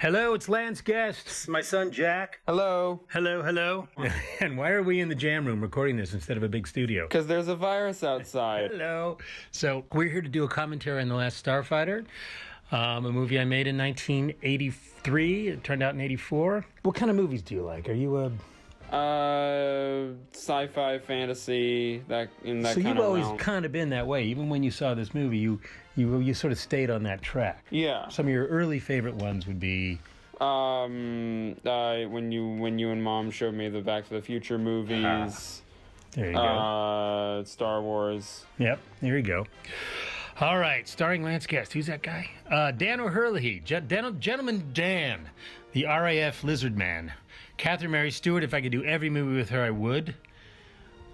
Hello, it's Lance Guest. My son Jack. Hello. Hello, hello. And why are we in the jam room recording this instead of a big studio? Because there's a virus outside. Hello. So we're here to do a commentary on The Last Starfighter, a movie I made in 1983. It turned out in 84. What kind of movies do you like? Are you a... Sci-fi, fantasy, that kind of So you've always realm. kind of been that way. Even when you saw this movie, you sort of stayed on that track. Yeah. Some of your early favorite ones would be... When you and Mom showed me the Back to the Future movies. There you go. Star Wars. Yep, there you go. All right, starring Lance Guest. Who's that guy? Dan O'Hurley, Gentleman Dan, the RAF Lizard Man. Catherine Mary Stewart, if I could do every movie with her, I would.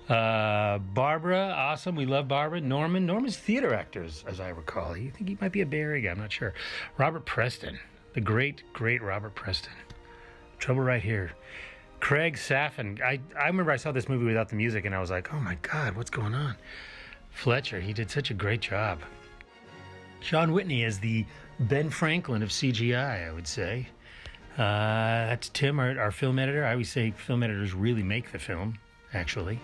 Barbara, awesome. We love Barbara. Norman's a theater actor, as I recall. I think he might be a Bay Area guy. I'm not sure. Robert Preston, the great Robert Preston. Trouble Right Here. Craig Saffin. I remember I saw this movie without the music, and I was like, oh my God, what's going on? Fletcher, he did such a great job. Sean Whitney as the Ben Franklin of CGI, I would say. That's Tim, our film editor. I always say film editors really make the film, actually.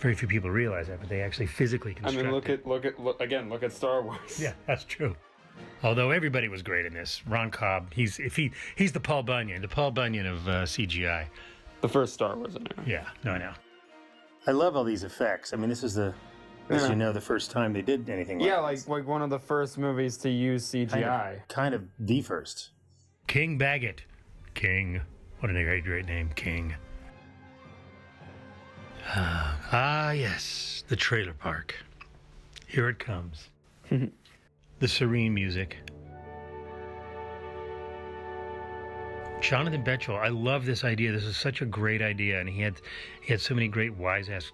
Very few people realize that, but they actually physically construct it. Look at Star Wars. Yeah, that's true. Although everybody was great in this. Ron Cobb, he's the Paul Bunyan of CGI. The first Star Wars in there. Yeah, no, I know. I love all these effects. I mean, this is the first time they did anything like this. like one of the first movies to use CGI. Kind of the first. King Baggett. King. What a great name, King. Yes, the trailer park. Here it comes. The serene music. Jonathan Betchell, I love this idea. This is such a great idea, and he had so many great wise-ass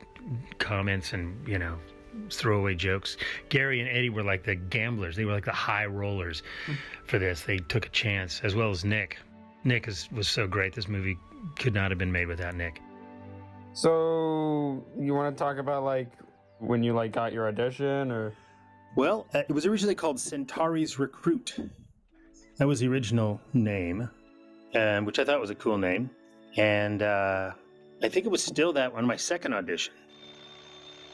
comments and, throwaway jokes. Gary and Eddie were like the gamblers. They were like the high rollers for this. They took a chance, as well as Nick. Nick was so great. This movie could not have been made without Nick. So, you want to talk about, when you, got your audition, or... Well, it was originally called Centauri's Recruit. That was the original name, which I thought was a cool name. And I think it was still that on my second audition.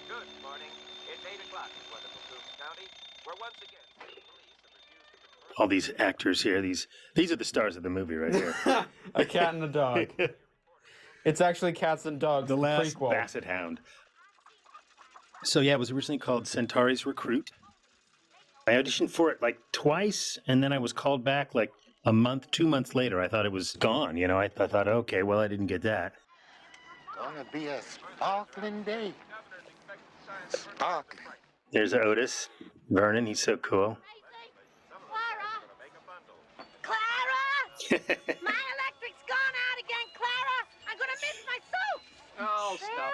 Good morning. It's 8 o'clock in wonderful Coombs County, where once again, state police have refused to... All these actors here, these are the stars of the movie right here. A cat and a dog. It's actually Cats and Dogs, The Last prequel. Basset Hound. So yeah, it was originally called Centauri's Recruit. I auditioned for it twice, and then I was called back 2 months later. I thought it was gone, I thought, okay, well, I didn't get that. Gonna be a sparkling day. Sparkling. There's Otis. Vernon, he's so cool. Clara! My electric's gone out again, Clara! I'm gonna miss my soup! Oh, stop.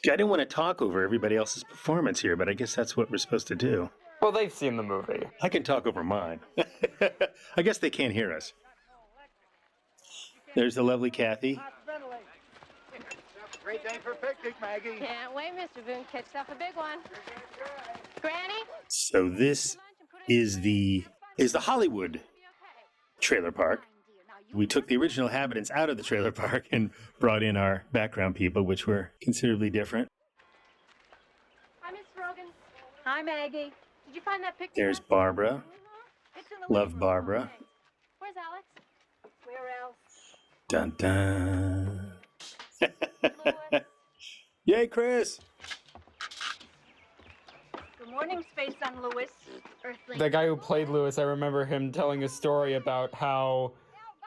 I didn't want to talk over everybody else's performance here, but I guess that's what we're supposed to do. Well, they've seen the movie. I can talk over mine. I guess they can't hear us. There's the lovely Kathy. Great day for a picnic, Maggie. Can't wait, Mr. Boone. Catched up a big one. Granny? So this is the Hollywood trailer park. We took the original inhabitants out of the trailer park and brought in our background people, which were considerably different. Hi, Miss Rogan. Hi, Maggie. Did you find that picture? There's Barbara. It's in the Love living room. Barbara. Where's Alex? Where else? Dun dun. Louis. Yay, Chris! Good morning, Space Son Louis. Earthling. The guy who played Lewis, I remember him telling a story about how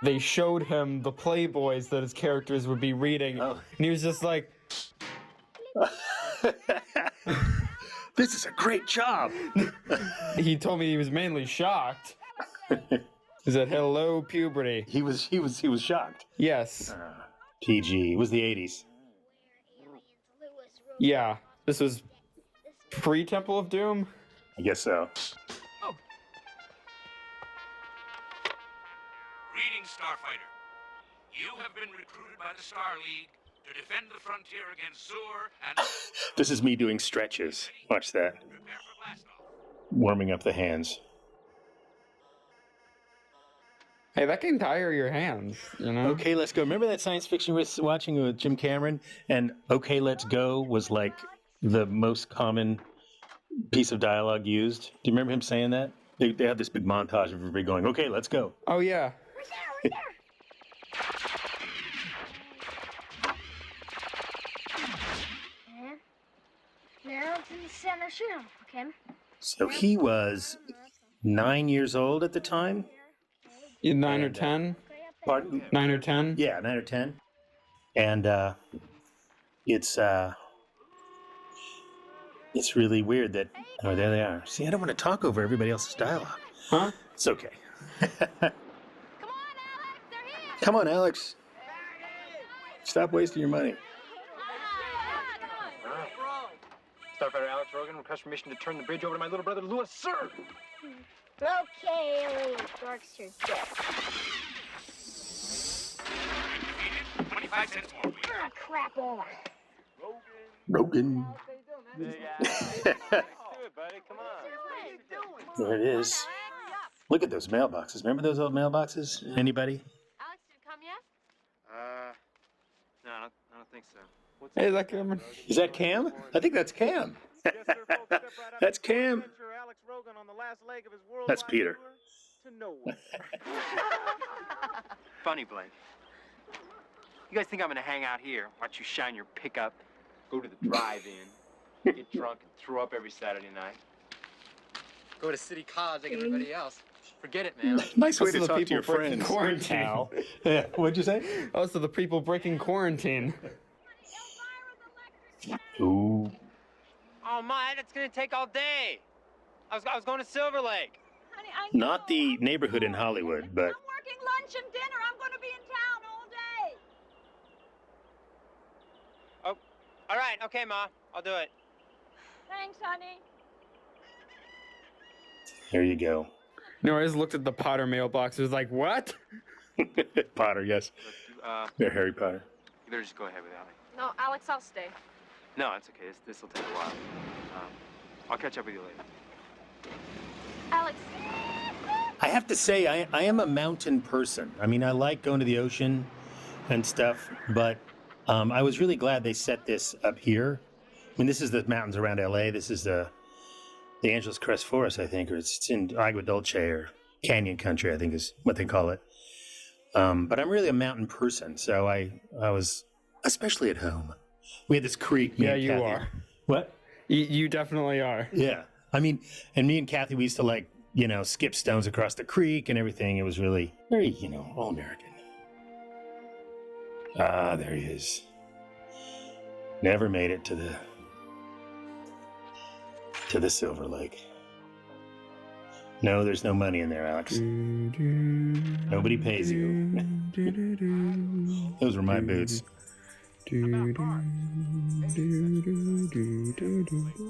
they showed him the Playboys that his characters would be reading. Oh. And he was just like, This is a great job. he told me he was mainly shocked. He said, hello, puberty. He was shocked. Yes. PG. It was the 80s. Yeah. This was pre-Temple of Doom? I guess so. Greetings, Starfighter. You have been recruited by the Star League to defend the frontier against Zur and... This is me doing stretches. Watch that. Prepare for blastoff. Warming up the hands. Hey, that can tire your hands, you know? Okay, let's go. Remember that science fiction we were watching with Jim Cameron? And okay, let's go was like the most common piece of dialogue used. Do you remember him saying that? They have this big montage of everybody going, okay, let's go. Oh, yeah. And now it's in the center. Shoot him, okay? So he was 9 years old at the time. 9 or And, 10? Pardon? 9 or 10? Yeah, 9 or 10. And it's really weird that, oh, there they are. See, I don't want to talk over everybody else's dialogue. Huh? It's okay. Come on, Alex, they're here. Come on, Alex. Stop wasting your money. Starfighter Alex Rogan requests permission to turn the bridge over to my little brother Louis, sir. Okay, little Darkster dead. 25 cents more, please. Ah, crap over. Rogan. Buddy, come on. There it is. Look at those mailboxes. Remember those old mailboxes? Anybody? Alex didn't come yet? No, I don't think so. What's Hey, that Cameron. Is that Cam? I think that's Cam. That's Cam. Alex Rogan on the last leg of his worldwide That's Peter. tour to nowhere. Funny, Blake. You guys think I'm gonna hang out here, watch you shine your pickup, go to the drive-in, get drunk and throw up every Saturday night, go to City College like everybody else? Forget it, man. Nice way Also to the talk to people your breaking friends. quarantine. Al. Yeah, what'd you say? Also, the people breaking quarantine. Ooh. Oh my, that's gonna take all day. I was going to Silver Lake. Honey, I Not the neighborhood in Hollywood, but I'm working lunch and dinner. I'm going to be in town all day. Oh, all right, okay, Ma, I'll do it. Thanks, honey. there you go. No, I just looked at the Potter mailbox. It was like, what? Potter, yes. They're Harry Potter. You better just go ahead with Allie. No, Alex, I'll stay. No, that's okay. This will take a while. I'll catch up with you later. Alex. I have to say, I am a mountain person. I mean, I like going to the ocean and stuff, but I was really glad they set this up here. I mean, this is the mountains around LA. This is the Angeles Crest Forest, I think, or it's in Agua Dulce or Canyon Country, I think is what they call it. But I'm really a mountain person, so I was, especially at home. We had this creek. me Yeah, and you Kathy. are. What? You definitely are. Yeah. I mean, and me and Kathy, we used to like, skip stones across the creek and everything. It was really very, all American. Ah, there he is. Never made it to the Silver Lake. No, there's no money in there, Alex. Nobody pays you. Those were my boots.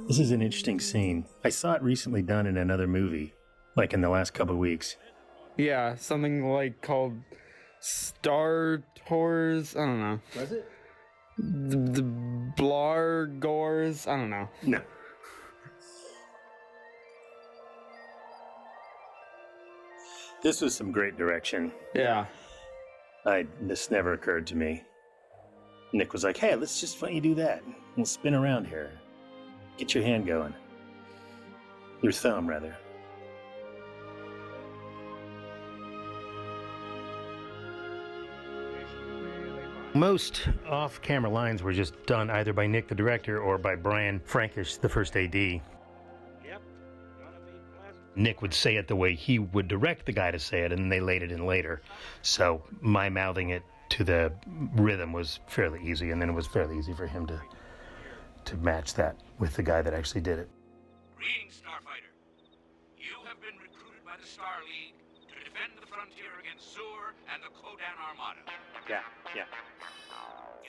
This is an interesting scene. I saw it recently done in another movie, like in the last couple of weeks. Yeah, something like called Star Tours. I don't know. Was it? The Blargors. I don't know. No. This was some great direction. Yeah. This never occurred to me. Nick was like, hey, let's just let you do that. We'll spin around here. Get your hand going. Your thumb, rather. Most off-camera lines were just done either by Nick, the director, or by Brian Frankish, the first AD. Yep. Gonna be pleasant. Nick would say it the way he would direct the guy to say it, and they laid it in later. So my mouthing it to the rhythm was fairly easy, and then it was fairly easy for him to match that with the guy that actually did it. Greetings, Starfighter. You have been recruited by the Star League to defend the frontier against Zur and the Kodan Armada. Yeah.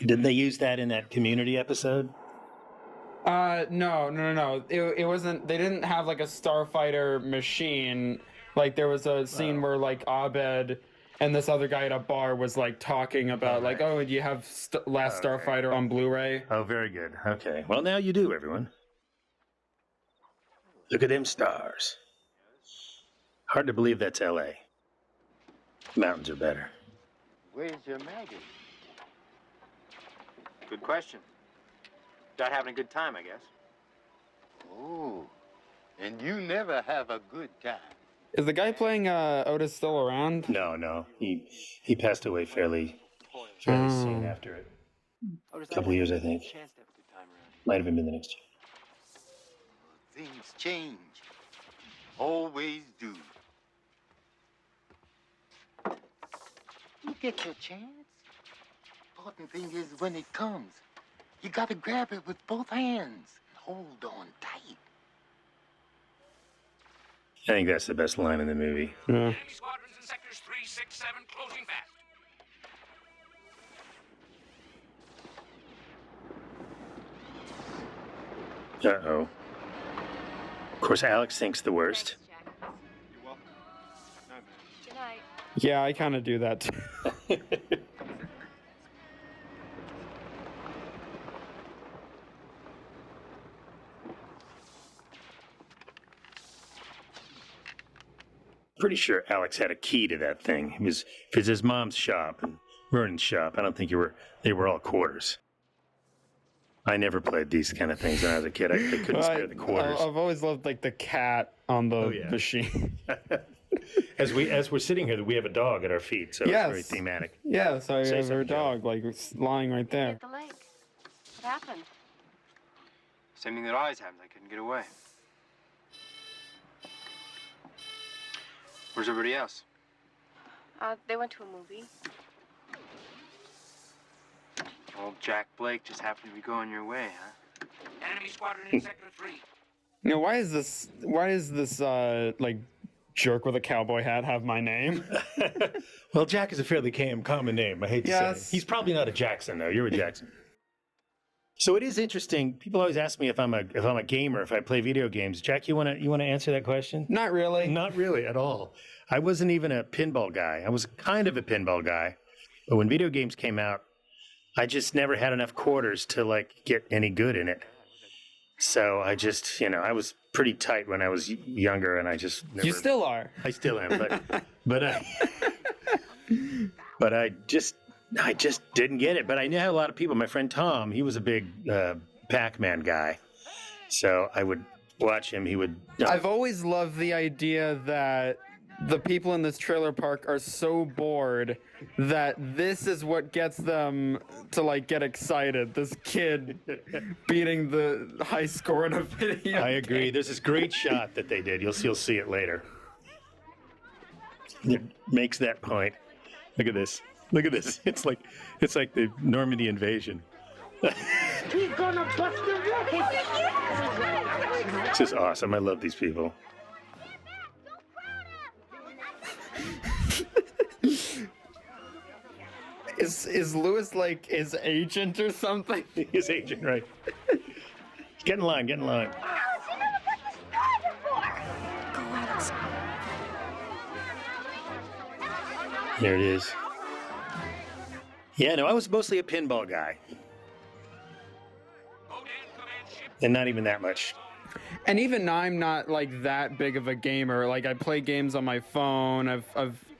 Did they use that in that Community episode? No. It wasn't. They didn't have like a starfighter machine. Like there was a scene where like Abed and this other guy at a bar was like talking about like, oh, do you have Last Starfighter on Blu-ray? Oh, very good. Okay. Well, now you do, everyone. Look at them stars. Hard to believe that's LA. Mountains are better. Where's your Maggie? Good question. Not having a good time, I guess. Oh, and you never have a good time. Is the guy playing Otis still around? No. He passed away fairly soon after it. Otis, Couple years, I think. Chance to have a good time around here. Might have even been the next year. Things change. Always do. You get your chance. Important thing is when it comes, you gotta grab it with both hands. Hold on tight. I think that's the best line in the movie. Yeah. Enemy squadrons in sectors 3, 6, 7 closing fast. Uh-oh. Of course, Alex thinks the worst. You're welcome. Night, man. Good night. Yeah, I kind of do that too. Pretty sure Alex had a key to that thing. It was his mom's shop and Vernon's shop. I don't think they were all quarters. I never played these kind of things when I was a kid. I couldn't spare the quarters. I've always loved like the cat on the yeah. machine. As we're sitting here, we have a dog at our feet, so Yes. it's very thematic. Yeah, so I Say have her something, Joe. dog like lying right there. At the lake. What happened? Same thing that always happens. I couldn't get away. Where's everybody else? They went to a movie. Old Jack Blake just happened to be going your way, huh? Enemy squadron in sector 3. You know, why is this like jerk with a cowboy hat have my name? Well, Jack is a fairly common name. I hate to say Yes. it. He's probably not a Jackson though. You're a Jackson. So it is interesting. People always ask me if I'm a gamer, if I play video games. Jack, you wanna answer that question? Not really. Not really at all. I wasn't even a pinball guy. I was kind of a pinball guy, but when video games came out, I just never had enough quarters to like get any good in it. So I just, I was pretty tight when I was younger, and I just never, You still are. I still am, but I just didn't get it. But I knew a lot of people. My friend Tom, he was a big Pac-Man guy, so I would watch him. He would. I've always loved the idea that the people in this trailer park are so bored that this is what gets them to like get excited. This kid beating the high score in a video. I agree. There's this great shot that they did. You'll see it later. It makes that point. Look at this. Look at this. It's like the Normandy invasion. He's gonna bust the rocket! It's just awesome. I love these people. Is Lewis like his agent or something? His agent, right? Get in line. Get in line. Alex, you never put this car before! Go, Alex. There it is. Yeah, no, I was mostly a pinball guy, Odan command ship. and not even that much. And even now, I'm not like that big of a gamer. Like I play games on my phone.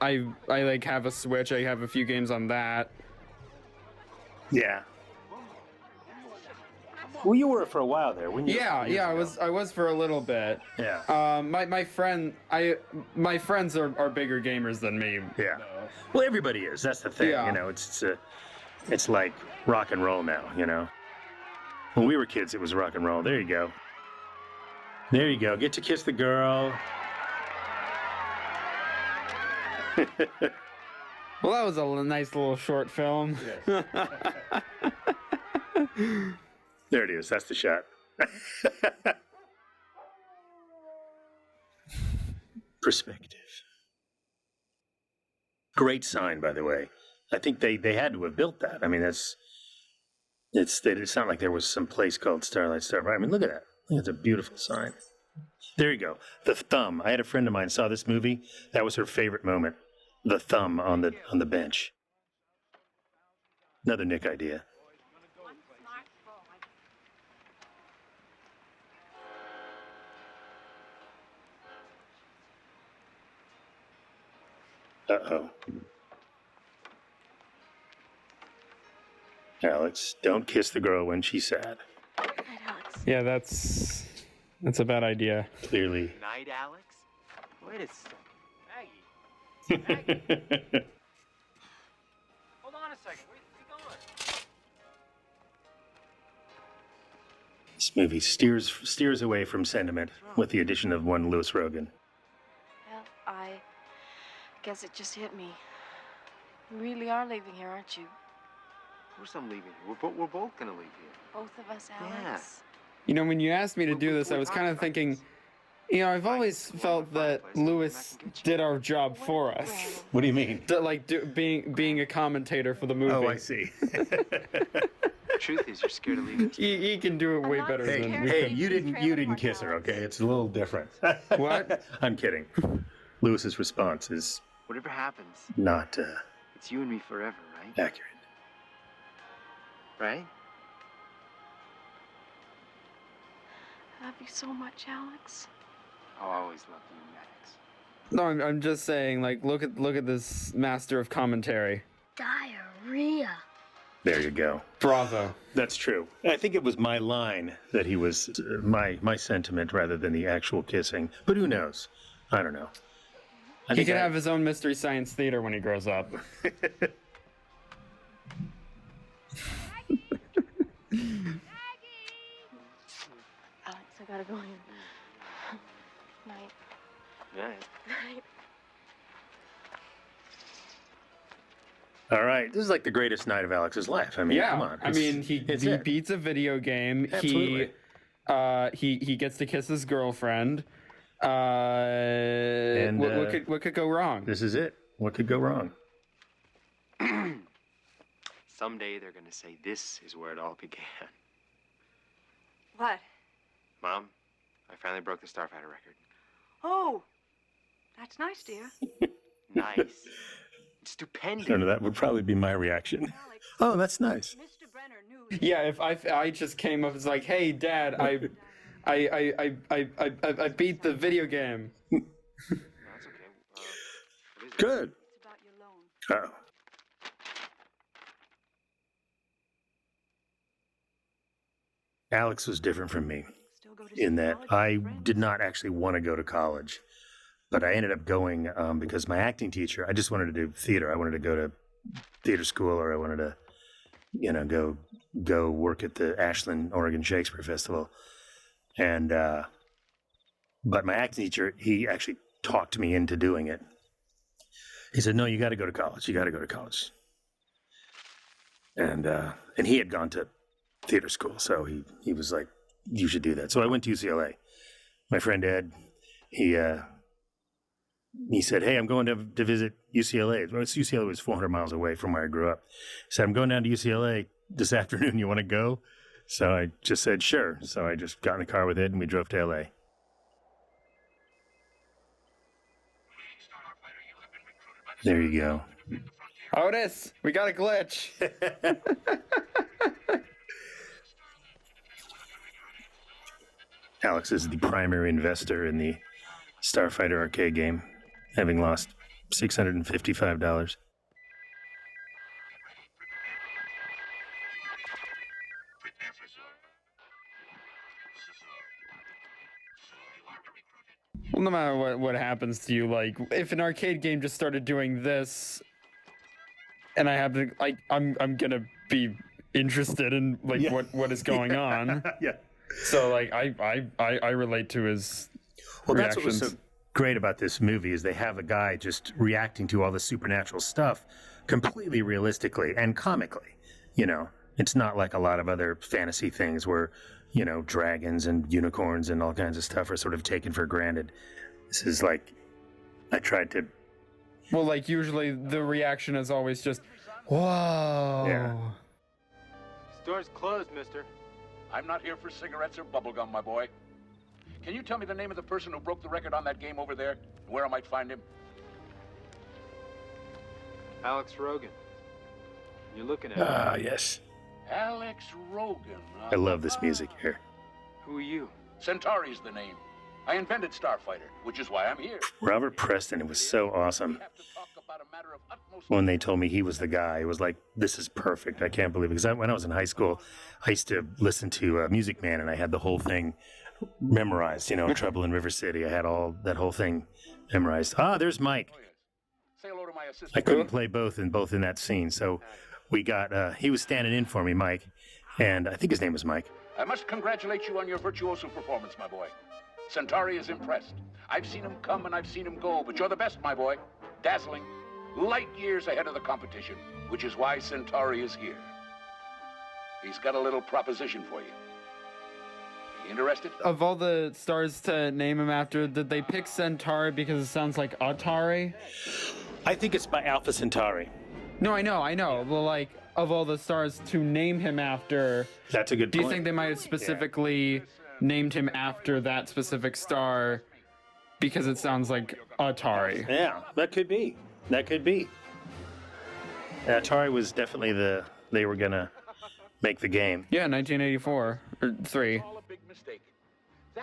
I like have a Switch. I have a few games on that. Yeah. Well, you were for a while there, weren't you? Yeah, I was for a little bit. Yeah. My friends are bigger gamers than me. Yeah. Well, everybody is. That's the thing. Yeah. It's like rock and roll now. When we were kids, it was rock and roll. There you go. There you go. Get to kiss the girl. Well, that was a nice little short film. There it is. That's the shot. Perspective. Great sign, by the way. I think they had to have built that. I mean, it's not like there was some place called Starfighter. I mean, look at that. I think it's a beautiful sign. There you go. The thumb. I had a friend of mine saw this movie. That was her favorite moment. The thumb on the bench. Another Nick idea. Uh-oh. Alex, don't kiss the girl when she's sad. Good night, Alex. Yeah, that's a bad idea. Clearly. Night, Alex? Wait a second. Maggie. Maggie. Hold on a second. Where you going? This movie steers away from sentiment with the addition of one Louis Rogan. Well, I guess it just hit me. You really are leaving here, aren't you? Of course I'm leaving here. We're both gonna leave here. Both of us, Alex. You know, when you asked me to do this, I was kind of thinking, you know, I've always felt that Lewis did our job for us. What do you mean? Being a commentator for the movie. Oh, I see. The truth is, you're scared of leaving. He can do it way I'm not better scared. than Hey, we can. you didn't kiss her, okay? It's a little different. What? I'm kidding. Lewis's response is Whatever happens, not it's you and me forever, right? accurate. Right? I love you so much, Alex. I'll always love you, Max. No, I'm just saying, like, look at this master of commentary. Diarrhea. There you go. Bravo. That's true. I think it was my line that he was my sentiment rather than the actual kissing. But who knows? I don't know. He could have his own Mystery Science Theater when he grows up. Alex, I gotta go in. Night. Yeah. Night. All right, this is like the greatest night of Alex's life. I mean, Yeah, come on. I mean, he it. beats a video game. Absolutely. He gets to kiss his girlfriend. What could go wrong? This is it. What could go wrong? Someday they're gonna say this is where it all began. What? Mom, I finally broke the Starfighter record. Oh, that's nice, dear. Nice. It's stupendous. No, that would probably be my reaction. Alex, Oh, that's nice. Mr. Brenner knew. Yeah, if I just came up, it's like, hey, Dad, I beat the video game. No, it's okay. What is it? Good. It's about your loan. Oh. Alex was different from me Still go to in that college with I friends? did not actually want to go to college, but I ended up going because my acting teacher, I just wanted to do theater. I wanted to go to theater school, or I wanted to, you know, go work at the Ashland, Oregon Shakespeare Festival. And, but my acting teacher, he actually talked me into doing it. He said, no, you got to go to college. You got to go to college. And he had gone to theater school. So he was like, you should do that. So I went to UCLA. My friend Ed, he said, hey, I'm going to visit UCLA. Well, UCLA was 400 miles away from where I grew up. He said, I'm going down to UCLA this afternoon. You want to go? So I just said, sure. So I just got in the car with Ed and we drove to LA. There you go. Otis, we got a glitch. Alex is the primary investor in the Starfighter arcade game, having lost $655. Well, no matter what happens to you, like if an arcade game just started doing this, and I have to, like, I'm gonna be interested in like Yeah. what is going on. Yeah. So like I relate to his Well, that's what reactions. was so great about this movie is they have a guy just reacting to all the supernatural stuff completely realistically and comically. You know, it's not like a lot of other fantasy things where, you know, dragons and unicorns and all kinds of stuff are sort of taken for granted. This is like, I tried to. Well, like usually the reaction is always just, whoa. Yeah. Store's closed, mister. I'm not here for cigarettes or bubblegum, my boy. Can you tell me the name of the person who broke the record on that game over there? Where I might find him? Alex Rogan. You're looking at Ah, yes. Alex Rogan. I love this music here. Who are you? Centauri's the name. I invented Starfighter, which is why I'm here. Robert Preston, it was so We awesome. have to talk about when they told me he was the guy. It was like, this is perfect. I can't believe it. Because when I was in high school, I used to listen to Music Man, and I had the whole thing memorized. You know, Trouble in River City. I had that whole thing memorized. Ah, there's Mike. Say hello to my assistant. I couldn't play both in that scene, so we got. He was standing in for me, Mike, and I think his name was Mike. I must congratulate you on your virtuoso performance, my boy. Centauri is impressed. I've seen him come and I've seen him go, but you're the best, my boy. Dazzling. Light years ahead of the competition, which is why Centauri is here. He's got a little proposition for you. You interested? Of all the stars to name him after, did they pick Centauri because it sounds like Atari? I think it's by Alpha Centauri. No, I know. Well, like, of all the stars to name him after, That's a good do point. you think they might have specifically named him after that specific star because it sounds like Atari? Yeah, that could be. That could be. Atari was definitely they were gonna make the game. Yeah, 1984 or 3. All a big mistake.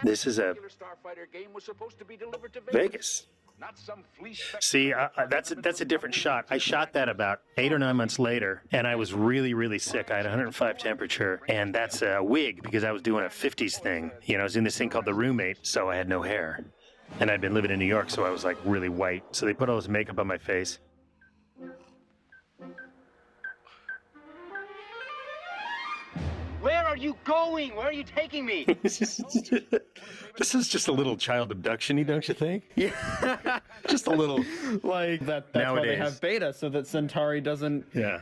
This is a That Starfighter game was supposed to be delivered to Vegas. not some flea See, that's a different shot. I shot that about 8 or 9 months later, and I was really, really sick. I had 105 temperature, and that's a wig because I was doing a 50s thing. You know, I was in this thing called The Roommate, so I had no hair. And I'd been living in New York, so I was like really white. So they put all this makeup on my face. Where are you going? Where are you taking me? This is just a little child abduction-y, don't you think? Yeah. Just a little. Like that's why they Nowadays. have beta, so that Centauri doesn't Yeah.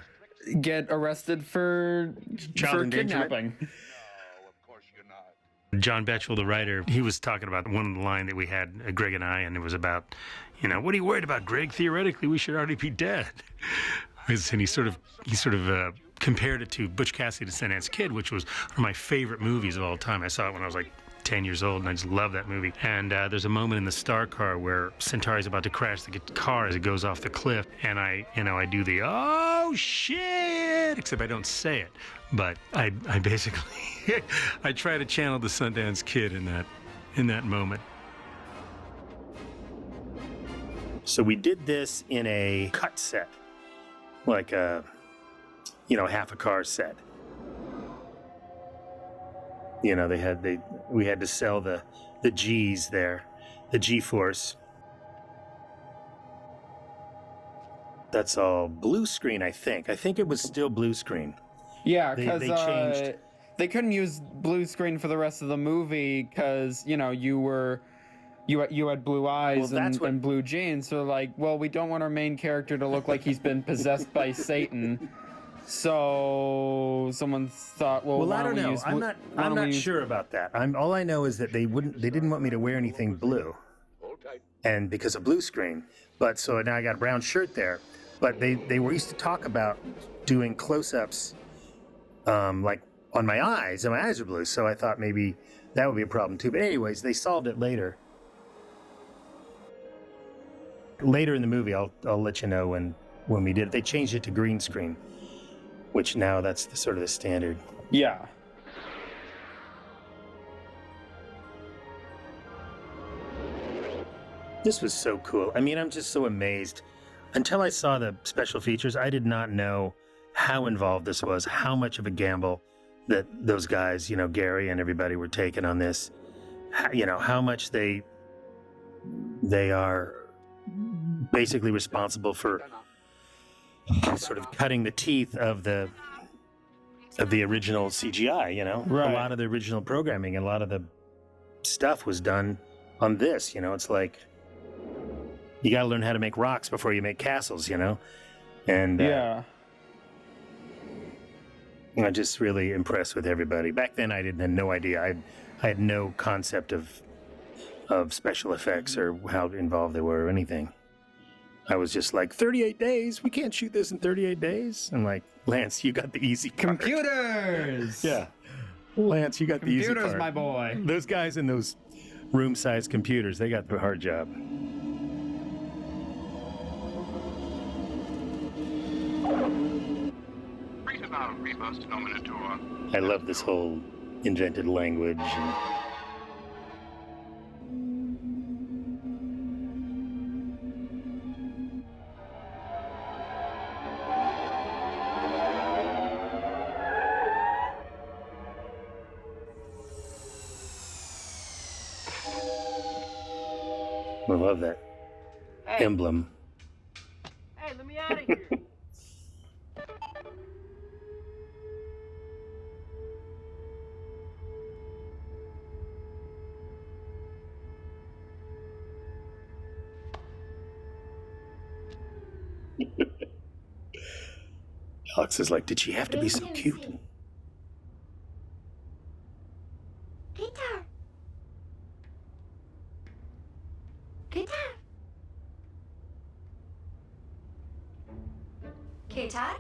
get arrested for Child endangerment? kidnapping. No, of course you're not. John Betchell, the writer, he was talking about one line that we had, Greg and I, and it was about, what are you worried about, Greg? Theoretically, we should already be dead. And he sort of compared it to Butch Cassidy and the Sundance Kid, which was one of my favorite movies of all time. I saw it when I was like 10 years old, and I just love that movie. And there's a moment in the star car where Centauri's about to crash the car as it goes off the cliff, and I do the oh shit, except I don't say it, but I basically I try to channel the Sundance Kid in that moment. So we did this in a cut set, like a half a car set. We had to sell the G's there, the G-force. That's all blue screen, I think. I think it was still blue screen. Yeah, They because changed. they couldn't use blue screen for the rest of the movie because you had blue eyes Well, that's and blue jeans. So like, well, we don't want our main character to look like he's been possessed by Satan. So someone thought, well, why I don't know. use I'm blue- not. why I'm don't we not use- sure about that. All I know is that they didn't want me to wear anything blue, Hold tight. and because of blue screen. But so now I got a brown shirt there. But they used to talk about doing close-ups, like on my eyes, and my eyes are blue. So I thought maybe that would be a problem too. But anyways, they solved it later. Later in the movie, I'll let you know when we did it. They changed it to green screen, which now that's sort of the standard. Yeah. This was so cool. I mean, I'm just so amazed. Until I saw the special features, I did not know how involved this was, how much of a gamble that those guys, Gary and everybody were taking on this. How much they are basically responsible for sort of cutting the teeth of the original CGI, Right. A lot of the original programming and a lot of the stuff was done on this, it's like you got to learn how to make rocks before you make castles, and Yeah. I'm just really impressed with everybody. Back then I had no idea. I had no concept of special effects or how involved they were or anything. I was just like, 38 days? We can't shoot this in 38 days? I'm like, Lance, you got the easy part. Computers. Yeah. Lance, you got the easy part. Computers, my boy. Those guys in those room-sized computers, they got the hard job. I love this whole invented language. And love that emblem. Hey, let me out of here. Alex is like, did she have to be so cute? Guitar. Guitar. Guitar.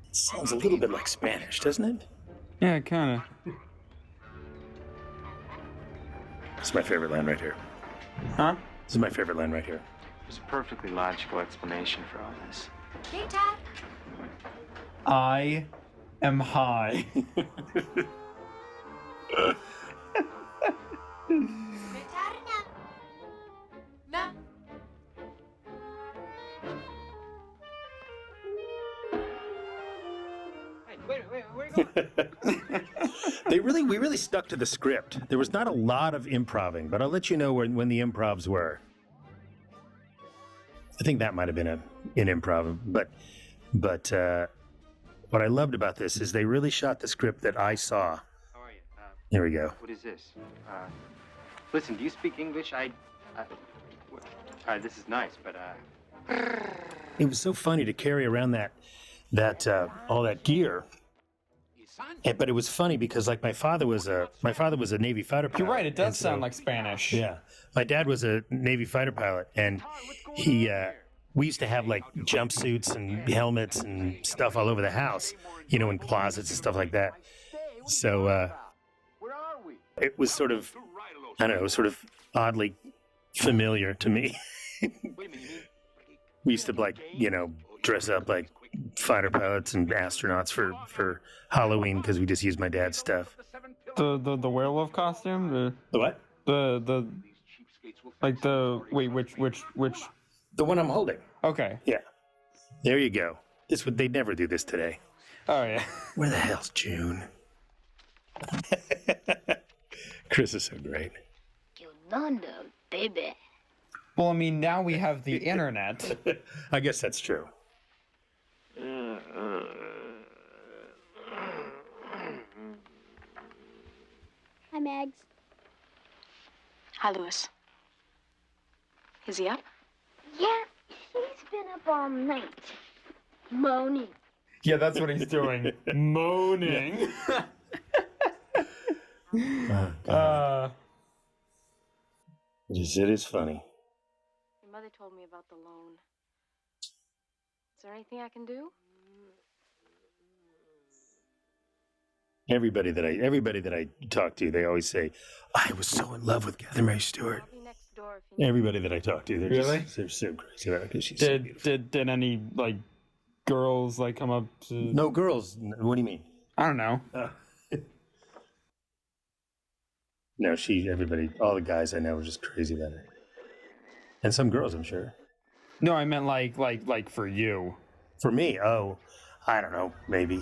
It sounds a little bit like Spanish, doesn't it? Yeah, kind of. This is my favorite line right here. Huh? This is my favorite line right here. There's a perfectly logical explanation for all this. Guitar. I am high. Guitar no. No. Hey, wait, where are you going? We really stuck to the script. There was not a lot of improving, but I'll let you know when the improvs were. I think that might have been an improv, but what I loved about this is they really shot the script that I saw. How are you? Here we go. What is this? Listen, do you speak English? This is nice, but It was so funny to carry around that all that gear. But it was funny because like my father was a Navy fighter pilot. You're right, it does and so- sound like Spanish. Yeah, my dad was a Navy fighter pilot, and we used to have like jumpsuits and helmets and stuff all over the house, in closets and stuff like that. So it was sort of, I don't know, it was sort of oddly familiar to me. We used to dress up like fighter pilots and astronauts for Halloween because we just used my dad's stuff. The werewolf costume? The what? Which? The one I'm holding. Okay. Yeah. There you go. They'd never do this today. Oh, yeah. Where the hell's June? Chris is so great. Yolanda, baby. Well, I mean, now we have the internet. I guess that's true. Hi, Mags. Hi, Louis. Is he up? Yeah, he's been up all night. Moaning. Yeah, that's what he's doing. Moaning. It is funny. Your mother told me about the loan. Is there anything I can do? Everybody that I talk to, they always say, "I was so in love with Catherine Mary Stewart." I'll be next door if you need. Everybody that I talk to, they're Really? they're so crazy about her because she's so beautiful. Did any girls come up to? No girls. What do you mean? I don't know. No, everybody, all the guys I know are just crazy about her, and some girls, I'm sure. No, I meant like for you. For me, I don't know, maybe.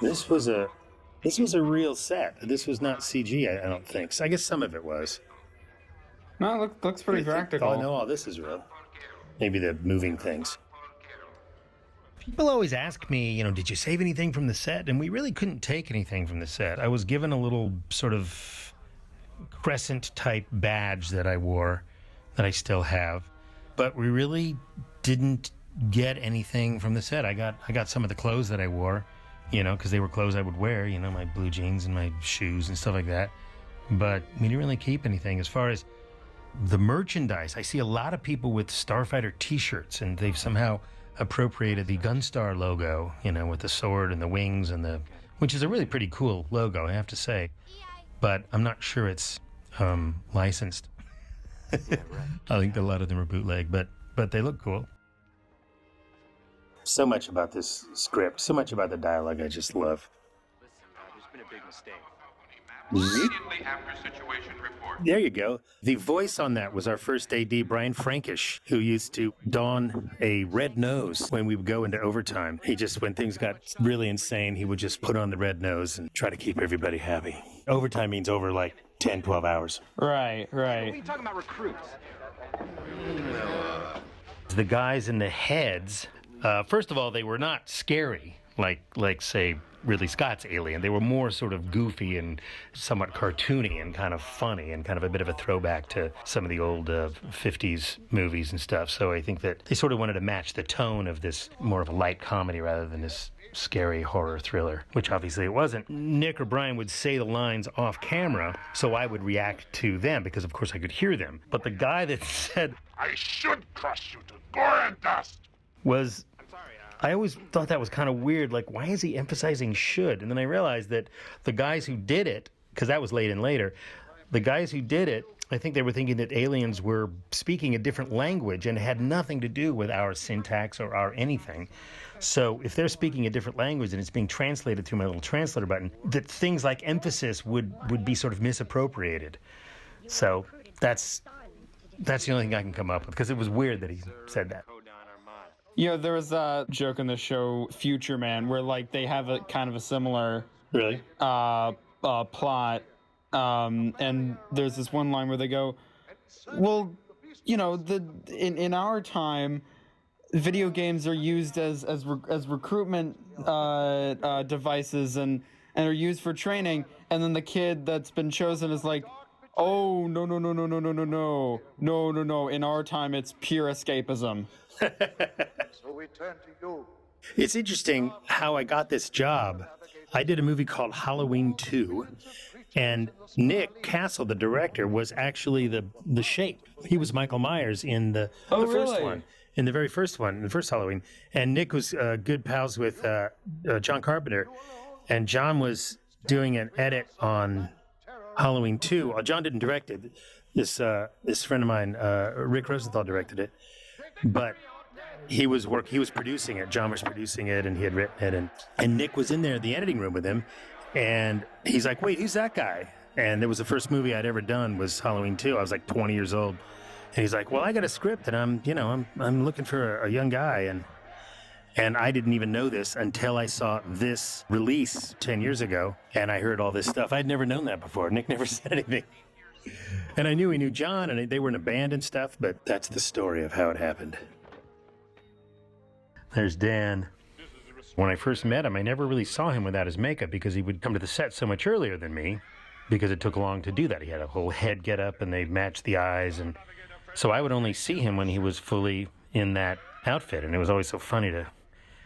This was a real set. This was not CG, I don't think. So I guess some of it was. No, it looks pretty practical. Oh, no, all this is real. Maybe the moving things. People always ask me, did you save anything from the set? And we really couldn't take anything from the set. I was given a little sort of crescent-type badge that I wore, that I still have. But we really didn't get anything from the set. I got some of the clothes that I wore, because they were clothes I would wear, my blue jeans and my shoes and stuff like that. But we didn't really keep anything. As far as the merchandise, I see a lot of people with Starfighter t-shirts, and they've somehow appropriated the Gunstar logo, with the sword and the wings which is a really pretty cool logo, I have to say. But I'm not sure it's licensed. I think a lot of them are bootleg, but they look cool. So much about this script, so much about the dialogue I just love. Listen, there's been a big mistake. Immediately after situation report. There you go. The voice on that was our first AD, Brian Frankish, who used to don a red nose when we would go into overtime. He just, when things got really insane, he would just put on the red nose and try to keep everybody happy. Overtime means over like 10, 12 hours. Right. What are you talking about recruits? The guys in the heads, first of all, they were not scary, like say, Ridley Scott's Alien. They were more sort of goofy and somewhat cartoony and kind of funny and kind of a bit of a throwback to some of the old 50s movies and stuff. So I think that they sort of wanted to match the tone of this more of a light comedy rather than this scary horror thriller, which obviously it wasn't. Nick or Brian would say the lines off camera, so I would react to them because, of course, I could hear them. But the guy that said, I should crush you to gore and dust, was... I always thought that was kind of weird. Like, why is he emphasizing should? And then I realized that the guys who did it, because that was later, the guys who did it, I think they were thinking that aliens were speaking a different language and it had nothing to do with our syntax or our anything. So if they're speaking a different language and it's being translated through my little translator button, that things like emphasis would be sort of misappropriated. So that's the only thing I can come up with, because it was weird that he said that. There was a joke in the show Future Man where like they have a kind of a similar plot, and there's this one line where they go, well, in our time, video games are used as recruitment devices and are used for training, and then the kid that's been chosen is like, oh no, in our time it's pure escapism. So we turn to you. It's interesting how I got this job. I did a movie called Halloween 2, and Nick Castle, the director, was actually the Shape. He was Michael Myers in the first one. In the very first one, the first Halloween. And Nick was good pals with John Carpenter, and John was doing an edit on Halloween 2. Well, John didn't direct it. This friend of mine, Rick Rosenthal, directed it. But he was producing it. John was producing it, and he had written it. And Nick was in there in the editing room with him, and he's like, "Wait, who's that guy?" And it was the first movie I'd ever done was Halloween 2. I was like 20 years old, and he's like, "Well, I got a script, and I'm looking for a young guy." And I didn't even know this until I saw this release 10 years ago, and I heard all this stuff. I'd never known that before. Nick never said anything. And I knew he knew John, and they were in a band and stuff, but that's the story of how it happened. There's Dan. When I first met him, I never really saw him without his makeup because he would come to the set so much earlier than me because it took long to do that. He had a whole head get up, and they matched the eyes, and so I would only see him when he was fully in that outfit, and it was always so funny to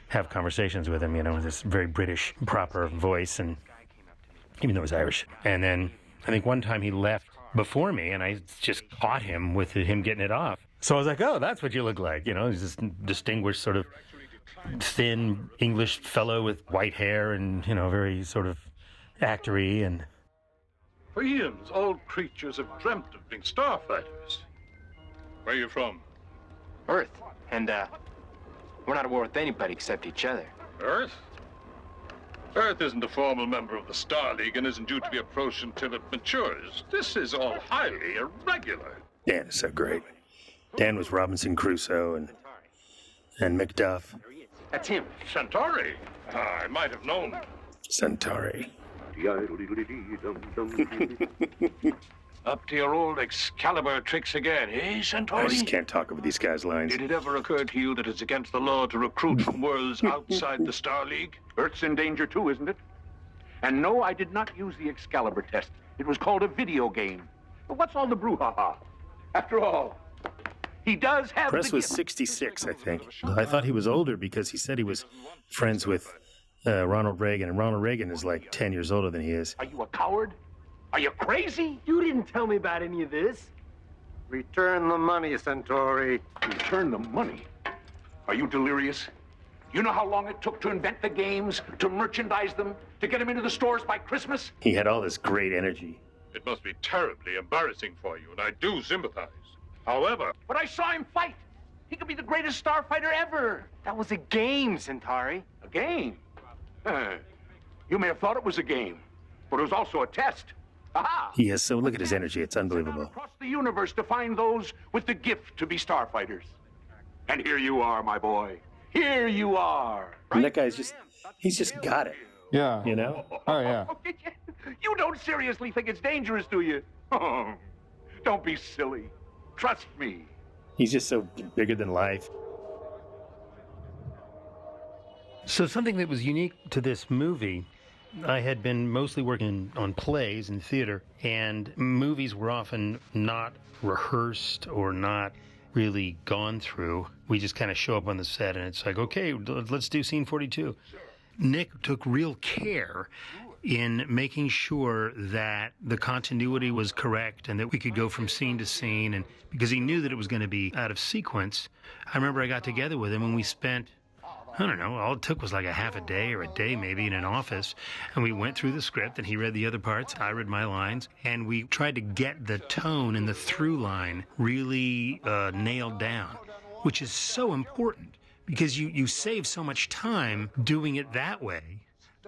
have conversations with him, with this very British, proper voice, and even though he was Irish. And then I think one time he left before me, and I just caught him with him getting it off. So I was like, oh, that's what you look like. He's this distinguished sort of thin English fellow with white hair and, very sort of actory. And For eons, all creatures have dreamt of being starfighters. Where are you from? Earth. And, we're not at war with anybody except each other. Earth? Earth isn't a formal member of the Star League and isn't due to be approached until it matures. This is all highly irregular. Dan is so great. Dan was Robinson Crusoe and Macduff. That's him. Centauri? I might have known. Centauri. Up to your old Excalibur tricks again, eh, Centauri? I just can't talk over these guys' lines. Did it ever occur to you that it's against the law to recruit from worlds outside the Star League? Earth's in danger too, isn't it? And no, I did not use the Excalibur test. It was called a video game. But what's all the brouhaha? After all, he does have Press the was gift. 66, I think. I thought he was older because he said he was friends with Ronald Reagan, and Ronald Reagan is like 10 years older than he is. Are you a coward? Are you crazy? You didn't tell me about any of this. Return the money, Centauri. Return the money? Are you delirious? You know how long it took to invent the games, to merchandise them, to get them into the stores by Christmas? He had all this great energy. It must be terribly embarrassing for you, and I do sympathize. However, But I saw him fight. He could be the greatest starfighter ever. That was a game, Centauri. A game? You may have thought it was a game, but it was also a test. Aha! He is so, look at his energy. It's unbelievable. Across the universe to find those with the gift to be starfighters. And here you are, my boy. Here you are. And that guy's he's just got it, Yeah. you know? Oh, yeah. You don't seriously think it's dangerous, do you? Don't be silly. Trust me. He's just so bigger than life. So something that was unique to this movie, I had been mostly working on plays and theater, and movies were often not rehearsed or not really gone through. We just kind of show up on the set and it's like, okay, let's do scene 42. Nick took real care in making sure that the continuity was correct and that we could go from scene to scene, and because he knew that it was going to be out of sequence. I remember I got together with him and we spent, I don't know, all it took was like a half a day or a day maybe in an office, and we went through the script and he read the other parts, I read my lines, and we tried to get the tone and the through line really nailed down, which is so important because you save so much time doing it that way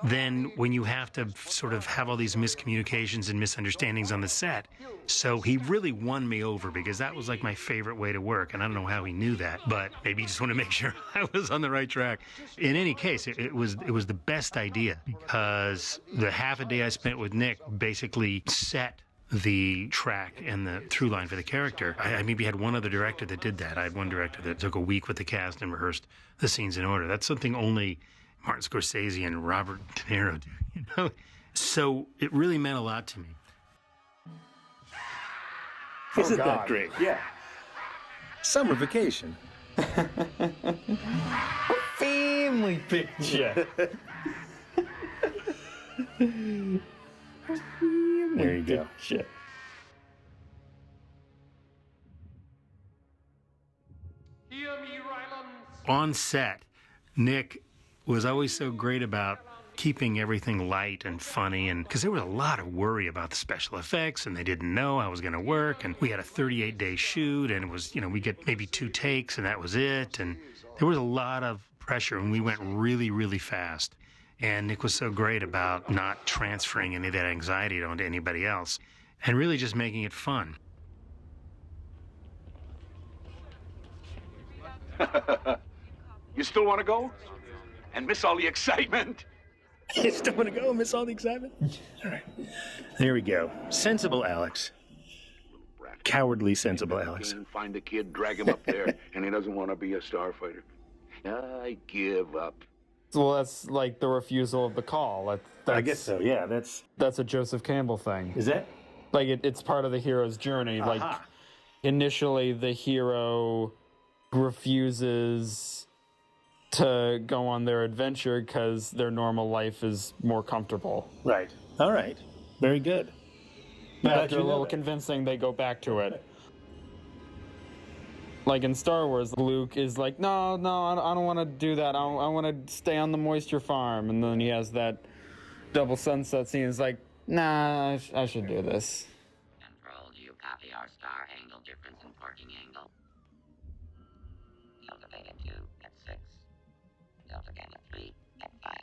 than when you have to sort of have all these miscommunications and misunderstandings on the set. So he really won me over because that was like my favorite way to work, and I don't know how he knew that, but maybe he just wanted to make sure I was on the right track. In any case, it was the best idea because the half a day I spent with Nick basically set the track and the through line for the character. I maybe had one other director that did that. I had one director that took a week with the cast and rehearsed the scenes in order. That's something only Martin Scorsese and Robert De Niro do, you know? So it really meant a lot to me. Isn't that great? Yeah. Summer vacation. Family picture. There you go. Shit. On set, Nick was always so great about keeping everything light and funny, and because there was a lot of worry about the special effects and they didn't know how it was going to work, and we had a 38-day shoot, and it was, you know, we get maybe 2 takes and that was it, and there was a lot of pressure, and we went really, really fast. And Nick was so great about not transferring any of that anxiety onto anybody else and really just making it fun. You still want to go? And miss all the excitement? You still want to go and miss all the excitement? All right. There we go. Sensible Alex. Cowardly sensible Alex. Can't find a kid, drag him up there, and he doesn't want to be a starfighter. I give up. Well, that's like the refusal of the call. That's, I guess so, yeah. That's a Joseph Campbell thing. Is that? Like, it's part of the hero's journey. Like, initially, the hero refuses to go on their adventure because their normal life is more comfortable. Right. All right. Very good. But after a little convincing, they go back to it. Like in Star Wars, Luke is like, no, I don't want to do that. I want to stay on the moisture farm. And then he has that double sunset scene. It's like, nah, I should do this. Control, do you copy our star angle difference in parking angle? Delta Beta 2 at 6. Delta Gamma 3 at 5.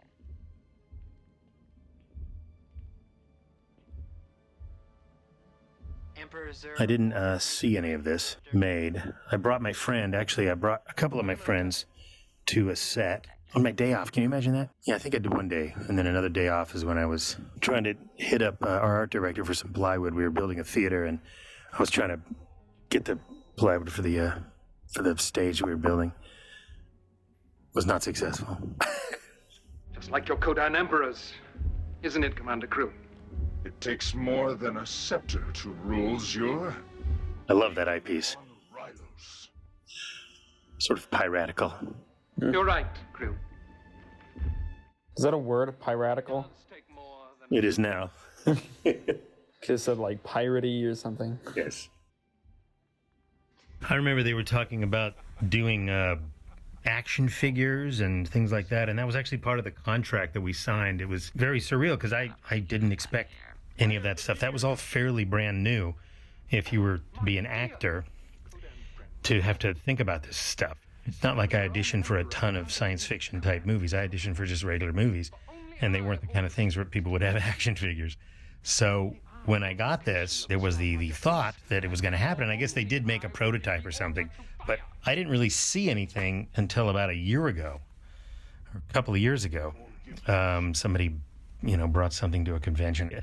I didn't see any of this made. I brought my friend, actually, I brought a couple of my friends to a set on my day off. Can you imagine that? Yeah, I think I did one day. And then another day off is when I was trying to hit up our art director for some plywood. We were building a theater, and I was trying to get the plywood for the stage we were building. Was not successful. Just like your Kodan Emperors, isn't it, Commander Crew? It takes more than a scepter to rule, Zure. I love that eyepiece. Sort of piratical. You're right, Crew. Is that a word, piratical? It is now. Just said like piratey or something. Yes. I remember they were talking about doing action figures and things like that, and that was actually part of the contract that we signed. It was very surreal because I didn't expect any of that stuff. That was all fairly brand new. If you were to be an actor, to have to think about this stuff. It's not like I auditioned for a ton of science fiction type movies. I auditioned for just regular movies, and they weren't the kind of things where people would have action figures. So when I got this, there was the thought that it was going to happen. And I guess they did make a prototype or something. But I didn't really see anything until about a year ago, or a couple of years ago. Somebody, brought something to a convention.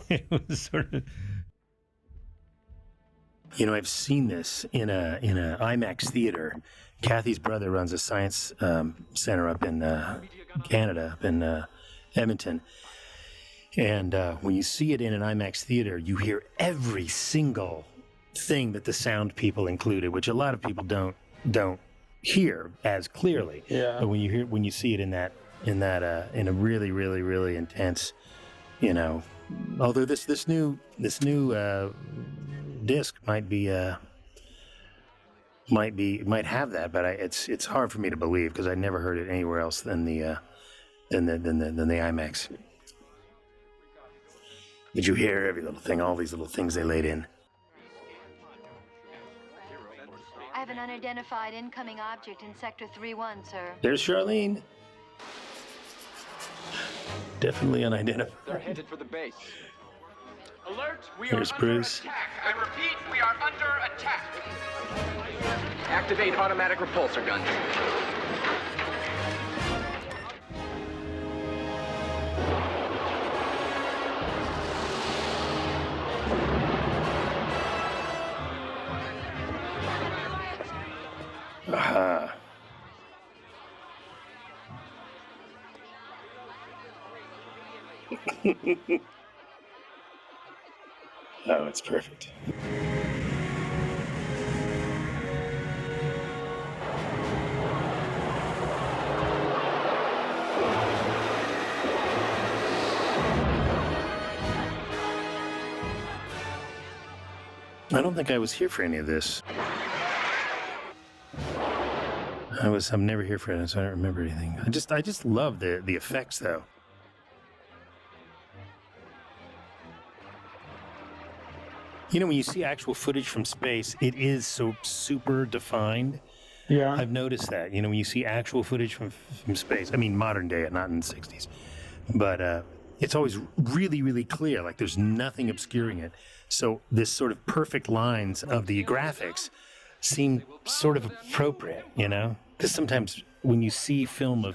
It was sort of... I've seen this in a IMAX theater. Kathy's brother runs a science center up in Canada, up in Edmonton. And when you see it in an IMAX theater, you hear every single thing that the sound people included, which a lot of people don't hear as clearly. Yeah. But when you see it in a really, really, really intense, although this new disc might have that, but it's hard for me to believe because I never heard it anywhere else than the IMAX. Did you hear every little thing, all these little things they laid in? I have an unidentified incoming object in Sector 3-1, sir. There's Charlene. Definitely unidentified. They're headed for the base. Alert! We Here's are Bruce. under attack. I repeat, we are under attack. Activate automatic repulsor guns. Aha. Oh, it's perfect. I don't think I was here for any of this. I'm never here for it, so I don't remember anything. I just love the effects, though. When you see actual footage from space, it is so super defined. Yeah. I've noticed that. When you see actual footage from space, I mean modern day, not in the 60s, but it's always really, really clear. Like there's nothing obscuring it. So this sort of perfect lines of the graphics seem sort of appropriate, Because sometimes when you see film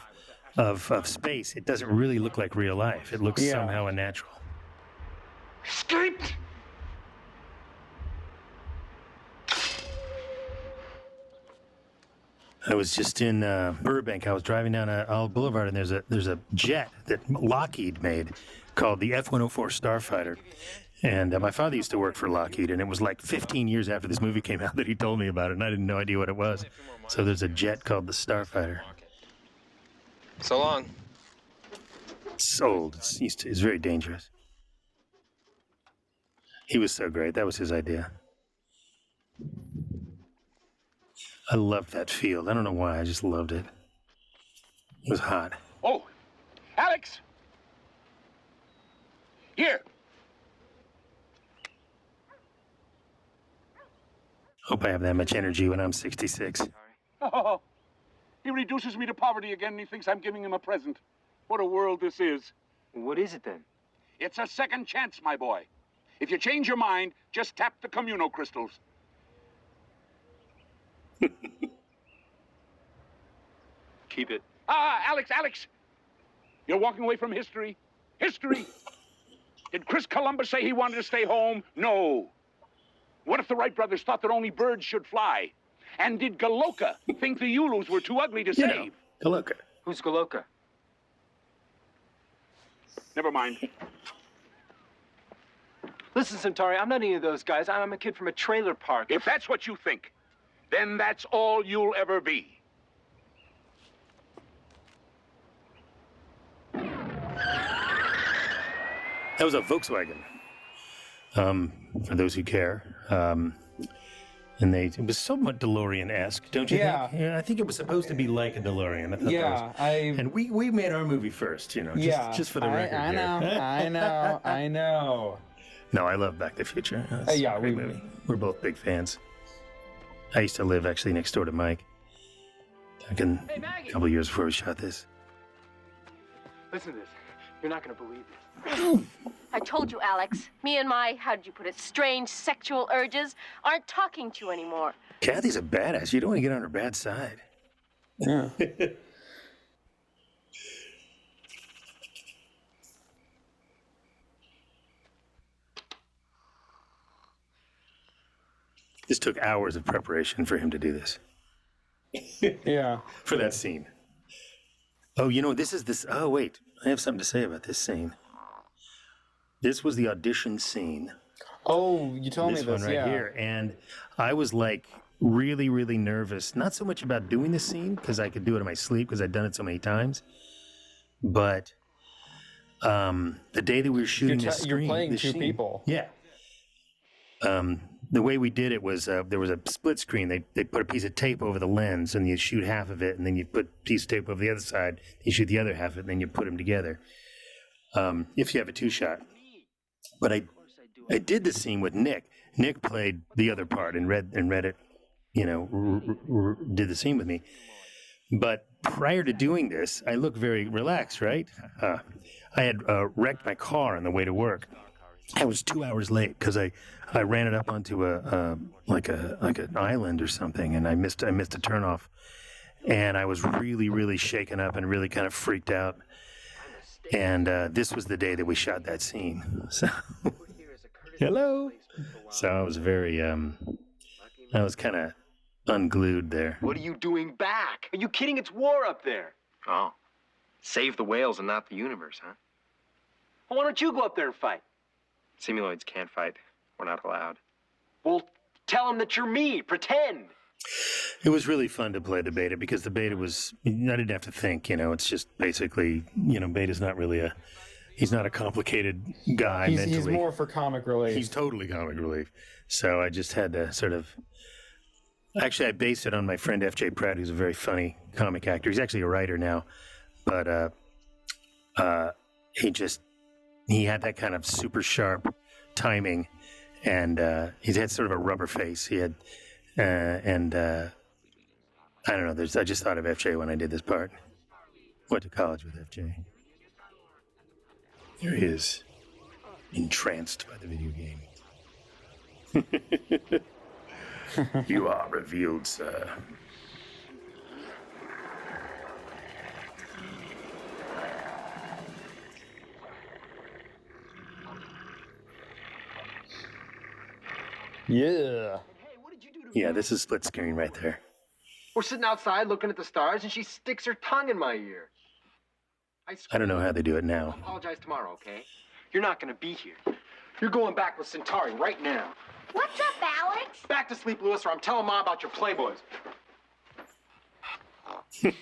of space, it doesn't really look like real life. It looks somehow unnatural. Escaped! I was just in Burbank. I was driving down Olive Boulevard, and there's a jet that Lockheed made called the F-104 Starfighter. And my father used to work for Lockheed, and it was like 15 years after this movie came out that he told me about it, and I didn't know idea what it was. So there's a jet called the Starfighter. So long. It's old. It's very dangerous. He was so great. That was his idea. I loved that field. I don't know why. I just loved it. It was hot. Oh, Alex! Here! Hope I have that much energy when I'm 66. Oh, he reduces me to poverty again and he thinks I'm giving him a present. What a world this is. What is it then? It's a second chance, my boy. If you change your mind, just tap the communocrystals. Keep it. Alex! You're walking away from history. History! Did Chris Columbus say he wanted to stay home? No. What if the Wright brothers thought that only birds should fly? And did Galoka think the Ulus were too ugly to save? Galoka. Who's Galoka? Never mind. Listen, Centauri, I'm not any of those guys. I'm a kid from a trailer park. If that's what you think, then that's all you'll ever be. That was a Volkswagen. For those who care. And it was somewhat DeLorean-esque, don't you think? Yeah, I think it was supposed to be like a DeLorean. I thought that was, and we made our movie first, just for the record. I know. No, I love Back to the Future. It's a great movie. We're both big fans. I used to live actually next door to Mike. Back in a couple of years before we shot this. Listen to this. You're not gonna believe it. I told you, Alex. Me and my, how did you put it, strange sexual urges aren't talking to you anymore. Kathy's a badass. You don't want to get on her bad side. Yeah. This took hours of preparation for him to do this. Yeah. For that scene. Oh, this. Oh, wait. I have something to say about this scene. This was the audition scene. Oh, you told me This this, one right yeah. here. And I was like really, really nervous. Not so much about doing the scene, because I could do it in my sleep because I'd done it so many times. But the day that we were shooting this scene. You're playing this two scene, people. Yeah. The way we did it was there was a split screen. They put a piece of tape over the lens, and you shoot half of it, and then you put a piece of tape over the other side. You shoot the other half of it, and then you put them together. If you have a two-shot. But I did the scene with Nick. Nick played the other part and read it, did the scene with me. But prior to doing this, I look very relaxed, right? I had wrecked my car on the way to work. I was 2 hours late because I ran it up onto like an island or something, and I missed a turnoff, and I was really, really shaken up and really kind of freaked out. And this was the day that we shot that scene. So, hello. So I was very, I was kind of unglued there. What are you doing back? Are you kidding? It's war up there. Oh. Save the whales and not the universe, huh? Well, why don't you go up there and fight? Simuloids can't fight. We're not allowed. Well, tell them that you're me. Pretend. It was really fun to play the beta because the beta was, I didn't have to think, it's just basically, beta's not really he's not a complicated guy mentally. He's more for comic relief. He's totally comic relief. So I just had to sort of, actually I based it on my friend F.J. Pratt, who's a very funny comic actor. He's actually a writer now, but he had that kind of super sharp timing, and he had sort of a rubber face. He had, I don't know. I just thought of FJ when I did this part. Went to college with FJ. There he is, entranced by the video game. You are revealed, sir. Yeah. Yeah, this is split screen right there. We're sitting outside looking at the stars, and she sticks her tongue in my ear. I don't know how they do it now. I'll apologize tomorrow, okay? You're not gonna be here. You're going back with Centauri right now. What's up, Alex? Back to sleep, Lewis, or I'm telling Mom about your playboys. You're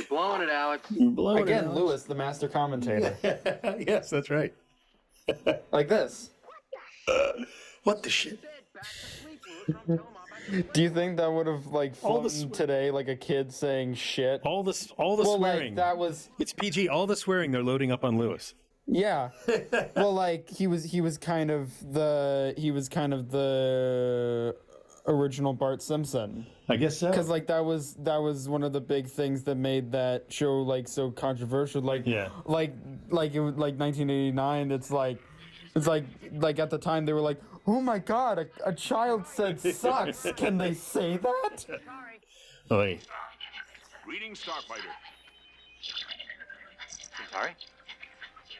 blowing it, Alex. Again, Lewis, the master commentator. Yes, that's right. Like this. What the shit? Do you think that would have flown today, like a kid saying shit? All the swearing. That was. It's PG. All the swearing they're loading up on Lewis. Yeah. Well, he was kind of the original Bart Simpson. I guess so. Because that was one of the big things that made that show so controversial. Like 1989. It's like at the time they were like, oh my god, a child said sucks. Can they say that? Oi. Greetings, Starfighter. Sorry?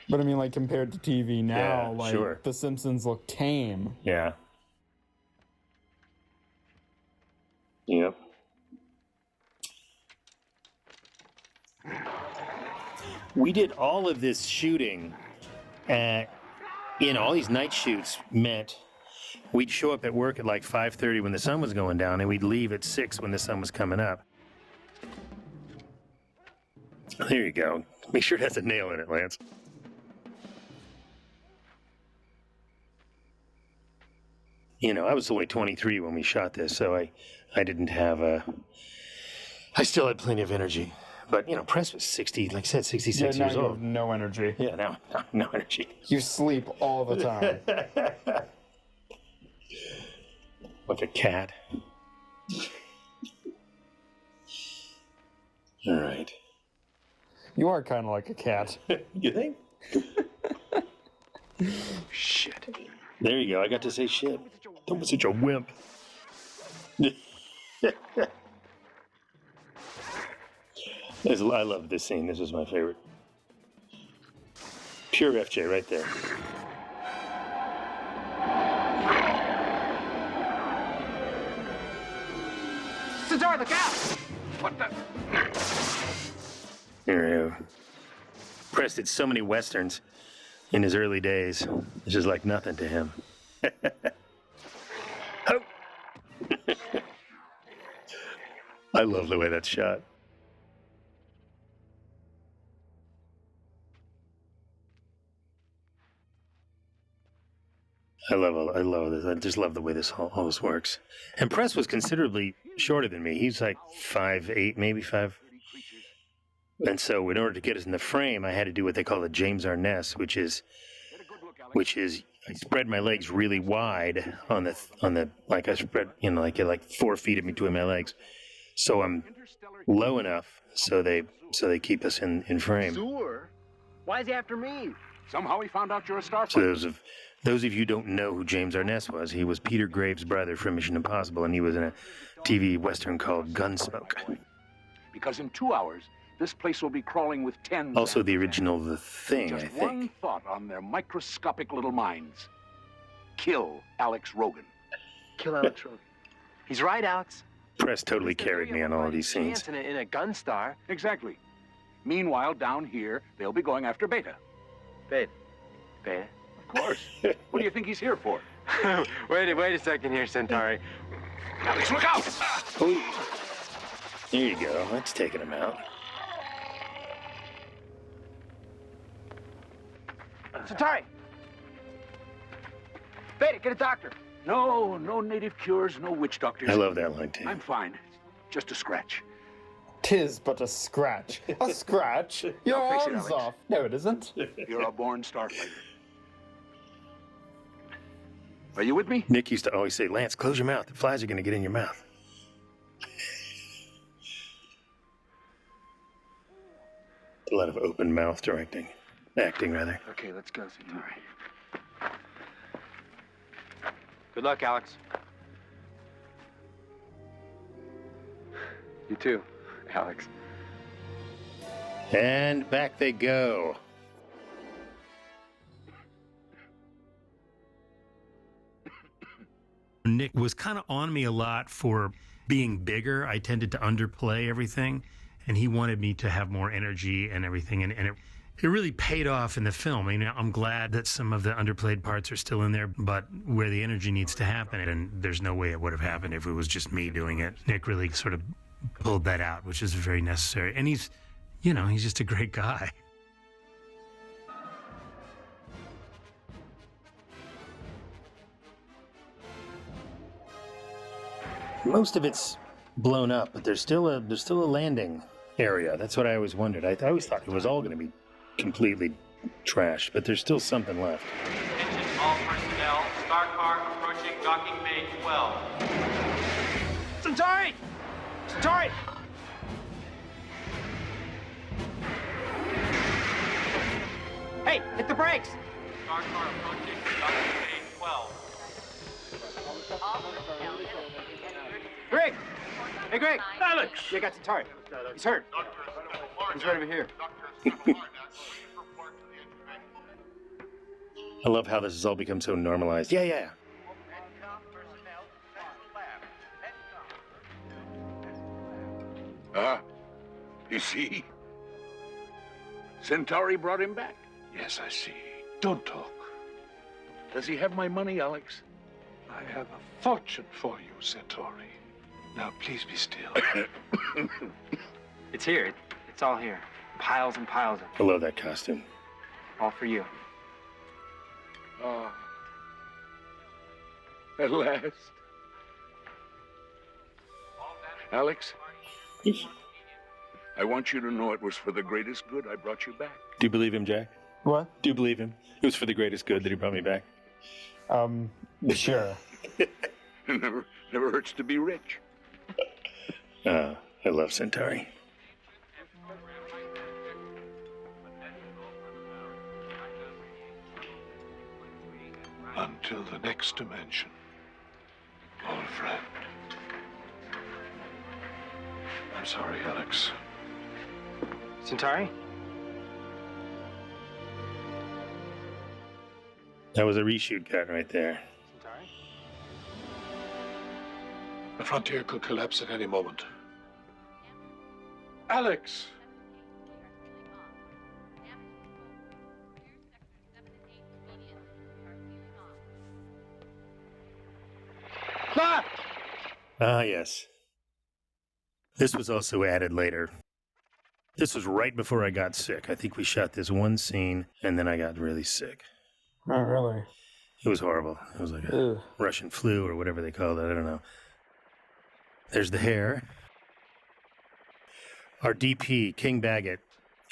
But I mean, compared to TV now, Yeah, sure. The Simpsons look tame. Yeah. Yep. We did all of this shooting all these night shoots meant we'd show up at work at 5:30 when the sun was going down, and we'd leave at 6 when the sun was coming up. There you go. Make sure it has a nail in it, Lance. I was only 23 when we shot this, so I didn't have I still had plenty of energy. But, Press was 60, like I said, 66 now years you old. have no energy. Yeah, no energy. You sleep all the time. Like a cat. All right. You are kind of like a cat. You think? Shit. There you go. I got to say shit. Don't be such a wimp. I love this scene. This is my favorite. Pure FJ right there. Centauri, look out! What the? There you go. Press did so many westerns in his early days. It's just like nothing to him. Oh. I love the way that's shot. I love this. I just love the way this all this works. And Press was considerably shorter than me. He's like 5'8", maybe 5. And so, in order to get us in the frame, I had to do what they call the James Arness, which is I spread my legs really wide on the like I spread like 4 feet in between my legs, so I'm low enough so they keep us in frame. Sewer? Why is he after me? Somehow he found out you're a starfighter. So those of you who don't know who James Arness was, he was Peter Graves' brother from Mission Impossible, and he was in a TV western called Gunsmoke. Because in 2 hours, this place will be crawling with tens. Also the original The Thing, Just I think. one thought on their microscopic little minds. Kill Alex Rogan. Kill Alex Rogan. He's right, Alex. Press totally carried me on all of these scenes. In a Gunstar. Exactly. Meanwhile, down here, they'll be going after Beta. Beta? Beta? Of course. What do you think he's here for? Wait a second here, Centauri. Alex, look out! Oh. There you go. That's taking him out. Centauri! Beta, get a doctor. No native cures, no witch doctors. I love that line, too. I'm fine. Just a scratch. 'Tis but a scratch. A scratch? Your I'll fix it, arm's Alex. off. No, it isn't. You're a born starfighter. Are you with me? Nick used to always say, Lance, close your mouth. The flies are going to get in your mouth. A lot of open mouth acting rather. Okay, let's go, Centauri. Good luck, Alex. You too, Alex. And back they go. Nick was kind of on me a lot for being bigger. I tended to underplay everything, and he wanted me to have more energy and everything, and it really paid off in the film. I mean, I'm glad that some of the underplayed parts are still in there, but where the energy needs to happen, and there's no way it would have happened if it was just me doing it. Nick really sort of pulled that out, which is very necessary. And he's just a great guy. Most of it's blown up, but there's still a landing area. That's what I always wondered. I always thought it was all going to be completely trashed, but there's still something left. Attention all personnel. Star car approaching docking bay 12. Centauri! Centauri! Hey, hit the brakes! Star car approaching docking bay 12. Greg! Hey, Greg! Alex! You got Centauri. He's hurt. He's right over here. I love how this has all become so normalized. Yeah. You see? Centauri brought him back. Yes, I see. Don't talk. Does he have my money, Alex? I have a fortune for you, Centauri. Now, please be still. It's here. It's all here. Piles and piles of it. I love that costume. All for you. Oh. At last. Alex, I want you to know it was for the greatest good I brought you back. Do you believe him, Jack? What? Do you believe him? It was for the greatest good that he brought me back. Sure. Never hurts to be rich. I love Centauri. Until the next dimension, old friend. I'm sorry, Alex. Centauri? That was a reshoot cut right there. Centauri? The frontier could collapse at any moment. Alex! Ah, yes. This was also added later. This was right before I got sick. I think we shot this one scene, and then I got really sick. Oh, really? It was horrible. It was like a Russian flu or whatever they call it. I don't know. There's the hair. Our DP, King Baggett,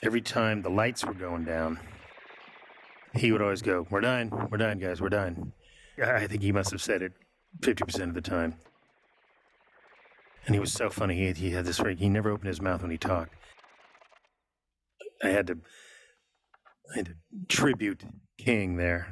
every time the lights were going down, he would always go, we're done, guys, we're done. I think he must have said it 50% of the time. And he was so funny. He had this he never opened his mouth when he talked. I had to tribute King there.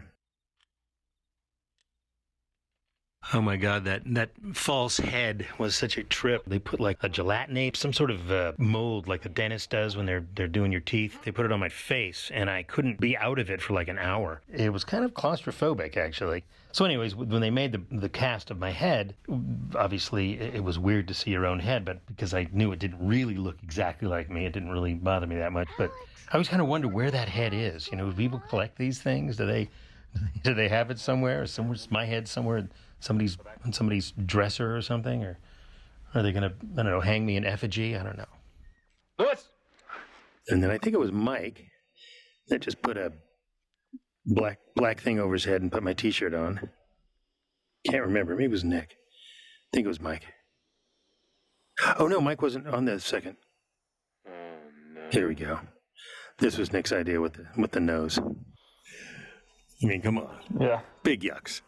Oh my God, that false head was such a trip. They put like a gelatinate, some sort of mold like the dentist does when they're doing your teeth. They put it on my face, and I couldn't be out of it for like an hour. It was kind of claustrophobic, actually. So anyways, when they made the cast of my head, obviously it was weird to see your own head, but because I knew it didn't really look exactly like me, it didn't really bother me that much. But I always kind of wonder where that head is. You know, do people collect these things? Do they have it somewhere? Somewhere's my head somewhere? Somebody's dresser or something, or are they gonna, I don't know, hang me in effigy? I don't know. Lewis! And then I think it was Mike that just put a black thing over his head and put my T-shirt on. Can't remember. Maybe it was Nick. I think it was Mike. Oh no, Mike wasn't on the second. Oh no. Here we go. This was Nick's idea with the nose. I mean, come on. Yeah. Big yucks.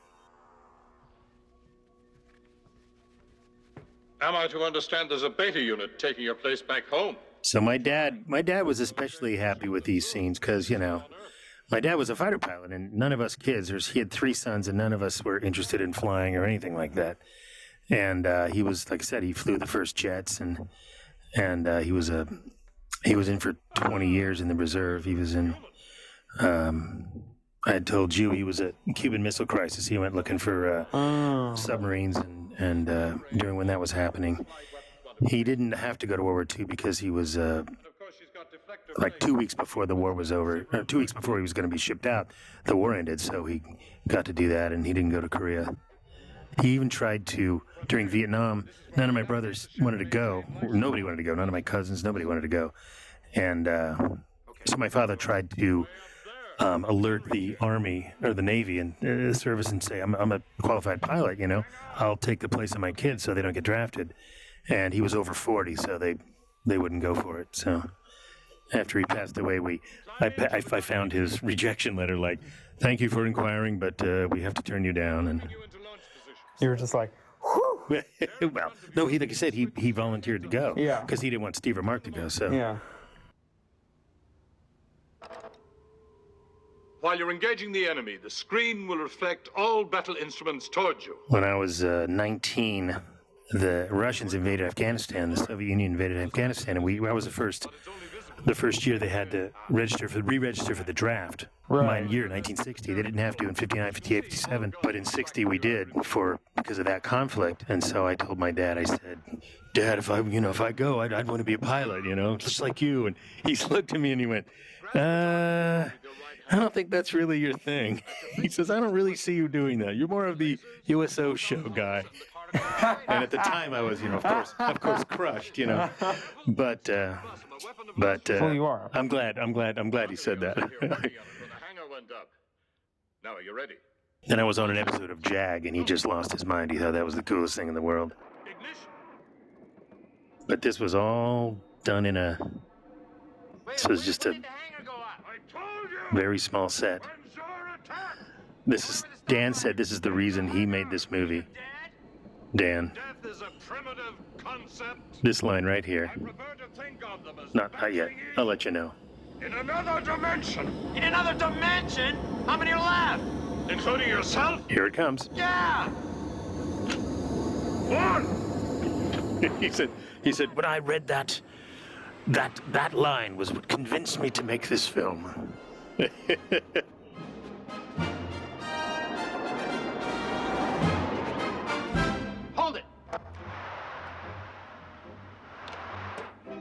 Am I to understand there's a beta unit taking your place back home? So my dad was especially happy with these scenes because, you know, my dad was a fighter pilot, and none of us kids, he had 3 sons, and none of us were interested in flying or anything like that. And he was, like I said, he flew the first jets, and he was in for 20 years in the reserve. He was in, I had told you he was a Cuban Missile Crisis. He went looking for submarines, and during when that was happening, he didn't have to go to World War II because he was like 2 weeks before the war was over, or 2 weeks before he was going to be shipped out, the war ended. So he got to do that, and he didn't go to Korea. He even tried to, during Vietnam, none of my brothers wanted to go. Nobody wanted to go. None of my cousins, nobody wanted to go. And so my father tried to alert the Army or the Navy and the service and say, I'm a qualified pilot, you know. I'll take the place of my kids so they don't get drafted. And he was over 40, so they wouldn't go for it. So after he passed away, I found his rejection letter, like, thank you for inquiring, but we have to turn you down. And you were just like, whew. Well, no, like I said, he volunteered to go. Yeah. Because he didn't want Steve or Mark to go. So Yeah. While you're engaging the enemy, the screen will reflect all battle instruments towards you. When I was 19, the Russians invaded Afghanistan. The Soviet Union invaded Afghanistan, and I was the first year they had to re-register for the draft. Right. My year, 1960. They didn't have to in 59, 58, 57, but in 60 we did because of that conflict. And so I told my dad, I said, Dad, if I go, I'd want to be a pilot, you know, just like you. And he looked at me and he went, I don't think that's really your thing. He says, I don't really see you doing that. You're more of the USO show guy. And at the time I was, of course crushed, But Well, you are. I'm glad he said that. The hangar went up. Now, are you ready? Then I was on an episode of Jag, and he just lost his mind. He thought that was the coolest thing in the world. Ignition. But this was all done this was just a very small set. Dan said this is the reason he made this movie. Dan. Death is a primitive concept. This line right here. I prefer to think of them as Not yet. I'll let you know. in another dimension. In another dimension? How many are left? Including yourself? Here it comes. Yeah! One! he said, when I read that line was what convinced me to make this film. Hold it!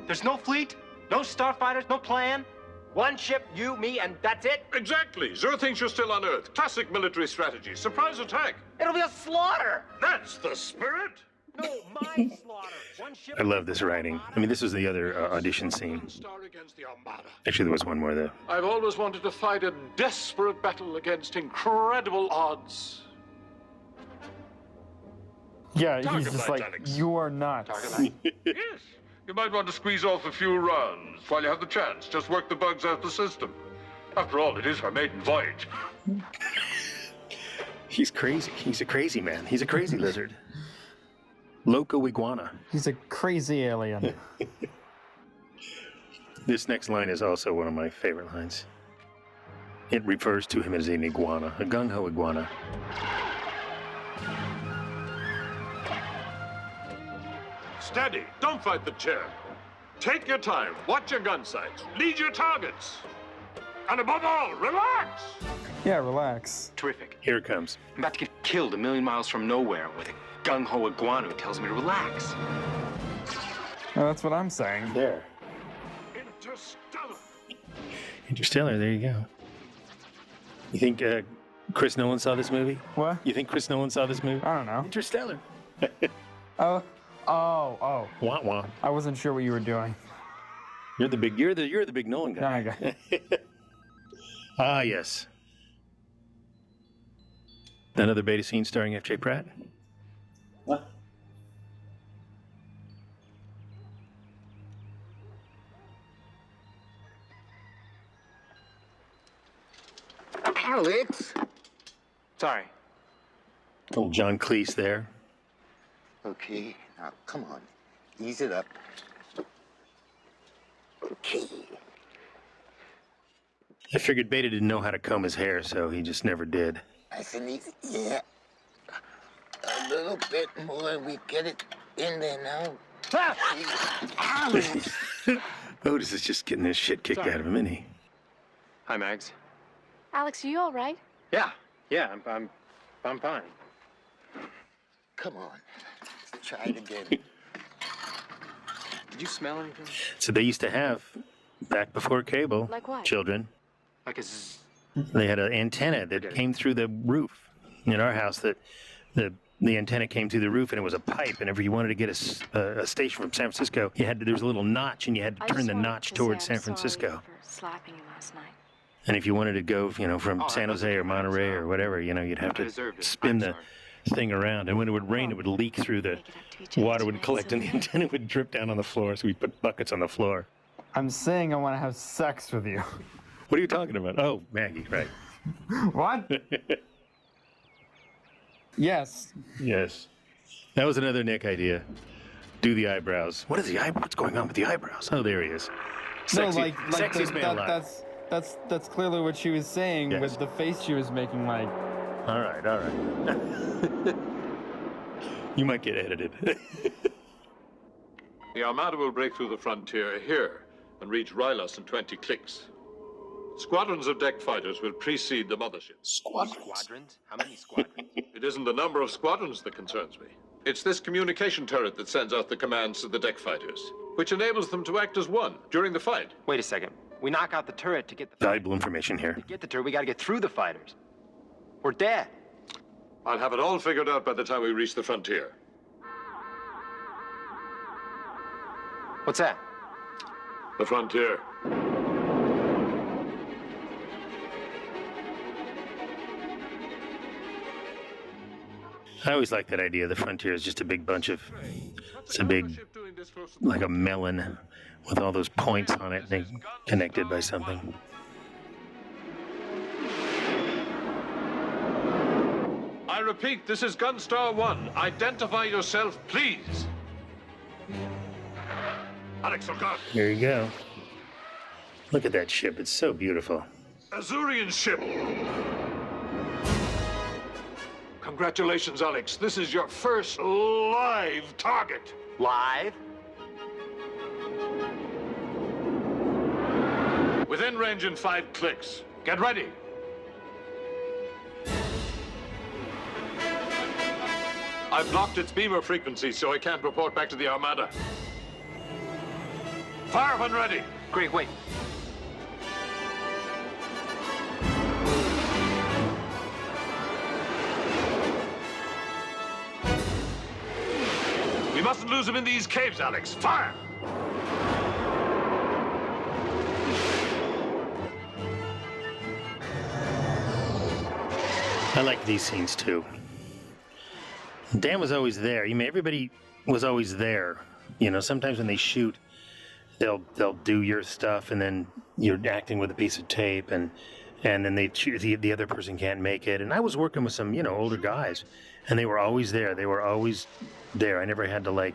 There's no fleet, no starfighters, no plan. One ship, you, me, and that's it? Exactly. Zero thinks you're still on Earth. Classic military strategy. Surprise attack. It'll be a slaughter! That's the spirit! No, my slaughter. One ship. I love this writing. I mean, this was the other audition scene. Actually, there was one more, though. I've always wanted to fight a desperate battle against incredible odds. Yeah, Target he's just light, like, Alex. you are nuts. Yes. You might want to squeeze off a few runs while you have the chance. Just work the bugs out the system. After all, it is her maiden voyage. He's crazy. He's a crazy man. He's a crazy lizard. Loco iguana. He's a crazy alien. This next line is also one of my favorite lines. It refers to him as an iguana, a gung-ho iguana. Steady. Don't fight the chair. Take your time. Watch your gun sights. Lead your targets. And above all, relax. Yeah, relax. Terrific. Here it comes. I'm about to get killed a million miles from nowhere with a gung-ho iguana who tells me to relax. Well, that's what I'm saying. There. Interstellar. Interstellar, there you go. You think Chris Nolan saw this movie? What? You think Chris Nolan saw this movie? I don't know. Interstellar. Oh. Wah wah. I wasn't sure what you were doing. You're the big Nolan guy. Okay. Ah, yes. Another beta scene starring F.J. Pratt. What? Alex! Sorry. Old John Cleese there. Okay, now come on. Ease it up. Okay. I figured Beta didn't know how to comb his hair, so he just never did. Nice and easy. Yeah. A little bit more. We get it in there now. Alex! Otis is just getting this shit kicked out of him, isn't he? Hi, Mags. Alex, are you all right? Yeah, I'm fine. Come on. Let's try it again. Did you smell anything? So they used to have, back before cable, Like what? children, Like a they had an antenna that came through the roof. In our house, that the antenna came through the roof, and it was a pipe. And if you wanted to get a station from San Francisco, there was a little notch, and you had to turn the notch towards San Francisco. For slapping you last night. And if you wanted to go, from San Jose or Monterey or whatever, you'd have to spin the thing around. And when it would rain, it would leak through the water would collect, and the antenna would drip down on the floor. So we put buckets on the floor. I'm saying I want to have sex with you. What are you talking about? Oh, Maggie, right? What? Yes. Yes. That was another Nick idea. Do the eyebrows. What's going on with the eyebrows? Oh, there he is. Sexy, no, like sexiest man alive. That's clearly what she was saying with the face she was making. Like, all right. You might get edited. The Armada will break through the frontier here and reach Rylos in 20 clicks. Squadrons of deck fighters will precede the mothership. Squadrons? How many squadrons? It isn't the number of squadrons that concerns me. It's this communication turret that sends out the commands to the deck fighters, which enables them to act as one during the fight. Wait a second. We knock out the turret to get the... Valuable information here. To get the turret, we gotta get through the fighters. We're dead. I'll have it all figured out by the time we reach the frontier. What's that? The frontier. I always like that idea. The frontier is just a big bunch of... It's a big... like a melon with all those points on it. They're connected by something. I repeat, this is Gunstar 1. Identify yourself, please. Alex O'Connor. There you go. Look at that ship. It's so beautiful. Azurian ship. Congratulations, Alex. This is your first live target. Live? Within range in 5 clicks. Get ready. I've blocked its beamer frequency, so I can't report back to the Armada. Fire when ready. Great, wait. We mustn't lose him in these caves, Alex. Fire! I like these scenes too. Dan was always there. You mean everybody was always there. You know, sometimes when they shoot, they'll do your stuff, and then you're acting with a piece of tape, and then they choose the other person can't make it. And I was working with some older guys, and they were always there. They were always there. I never had to like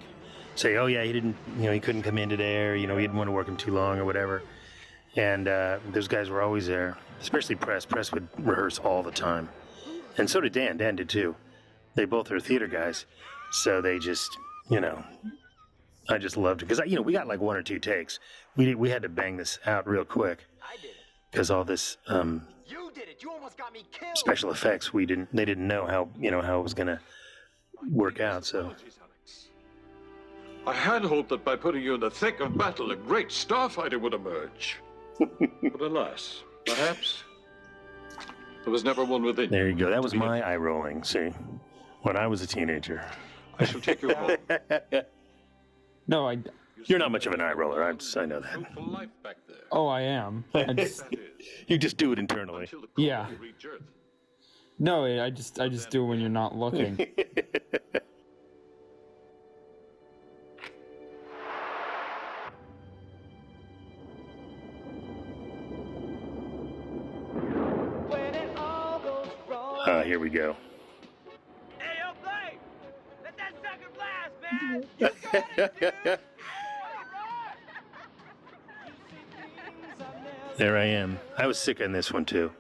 say, oh yeah, he didn't, he couldn't come in today, or he didn't want to work him too long or whatever. And those guys were always there, especially Press. Press would rehearse all the time, and so did Dan. Dan did too. They both are theater guys, so they just, I just loved it because we got like 1 or 2 takes. We had to bang this out real quick because all this You did it. You almost got me killed. special effects they didn't know how how it was gonna work out. So I had hoped that by putting you in the thick of battle, a great starfighter would emerge. But alas, perhaps there was never one within. there you go. That was my eye rolling. See, when I was a teenager. I shall take you home. No, You're not much of an eye roller. I know that. Life back there. Oh, I am. You just do it internally. Yeah. No, I just do it when you're not looking. Here we go. Hey, yo, Blake! Let that sucker blast, man! You got it, dude! There I am. I was sick on this one too.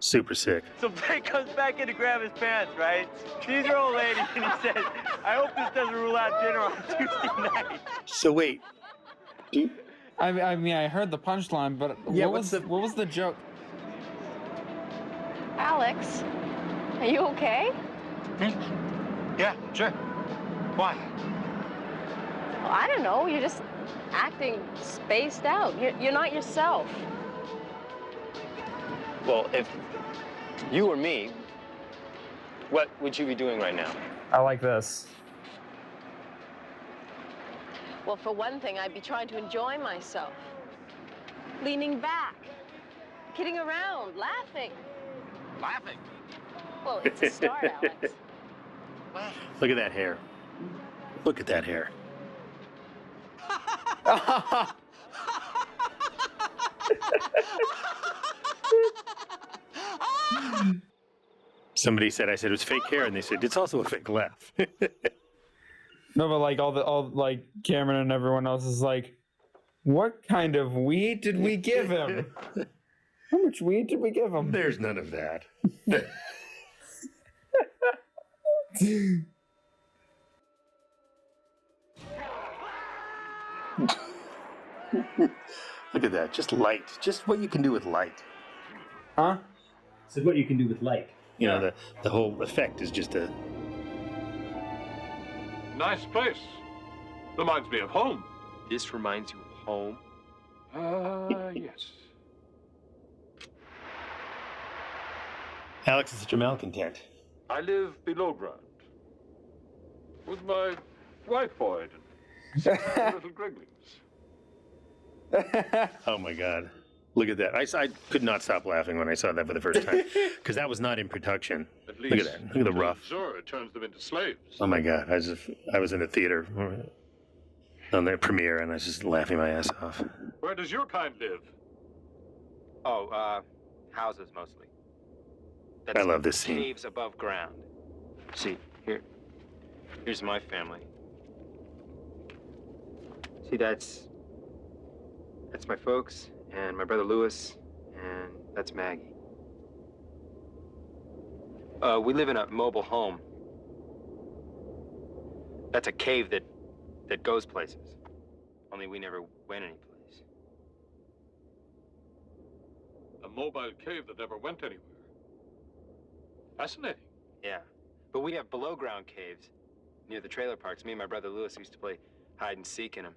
Super sick. So Blake comes back in to grab his pants, right? Sees your old lady, and he says, I hope this doesn't rule out dinner on Tuesday night. So wait. I mean, I heard the punchline, but Yeah, what was the joke? Alex, are you okay? Yeah, sure. Why? Well, I don't know. You're just acting spaced out. You're not yourself. Well, if you were me, what would you be doing right now? I like this. Well, for one thing, I'd be trying to enjoy myself. Leaning back, kidding around, laughing. Laughing? Well, it's a start, Alex. Look at that hair. Look at that hair. Somebody said, I said it was fake hair, and they said it's also a fake laugh. No, but like all like Cameron and everyone else is like, what kind of weed did we give him? How much weed did we give him? There's none of that. Look at that. Just light. Just what you can do with light. Huh? So what you can do with light. You know, the whole effect is just a... Nice place. Reminds me of home. This reminds you of home? Yes. Alex is such a malcontent. I live below ground. With my wife Boyd and 6 little griglings. Oh my God. Look at that. I could not stop laughing when I saw that for the first time. Because that was not in production. At Look least at that. Look at the rough. Zora turns them into slaves. Oh my God. I was in the theater on the premiere, and I was just laughing my ass off. Where does your kind live? Oh, houses mostly. I love this scene. Caves above ground. See, here's my family. See, that's my folks, and my brother Louis, and that's Maggie. We live in a mobile home. That's a cave that goes places. Only we never went any place. A mobile cave that never went anywhere. Fascinating. Yeah. But we have below-ground caves near the trailer parks. Me and my brother Lewis used to play hide and seek in them.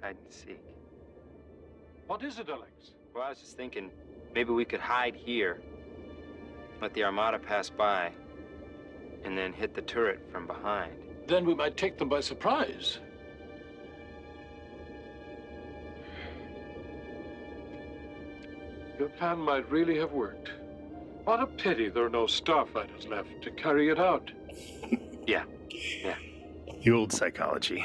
Hide and seek. What is it, Alex? Well, I was just thinking, maybe we could hide here, let the Armada pass by, and then hit the turret from behind. Then we might take them by surprise. Your plan might really have worked. What a pity there are no starfighters left to carry it out. Yeah. The old psychology.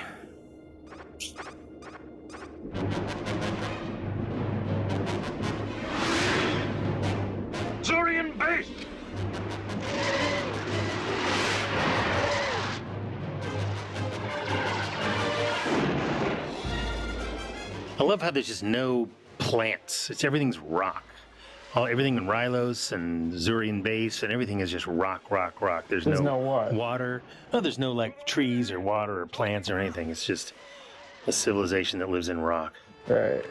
Zurian base! I love how there's just no plants. Everything's rock. Everything in Rylos and Zurian base and everything is just rock. There's no what? water. No, there's no like trees or water or plants or anything. It's just a civilization that lives in rock. Right.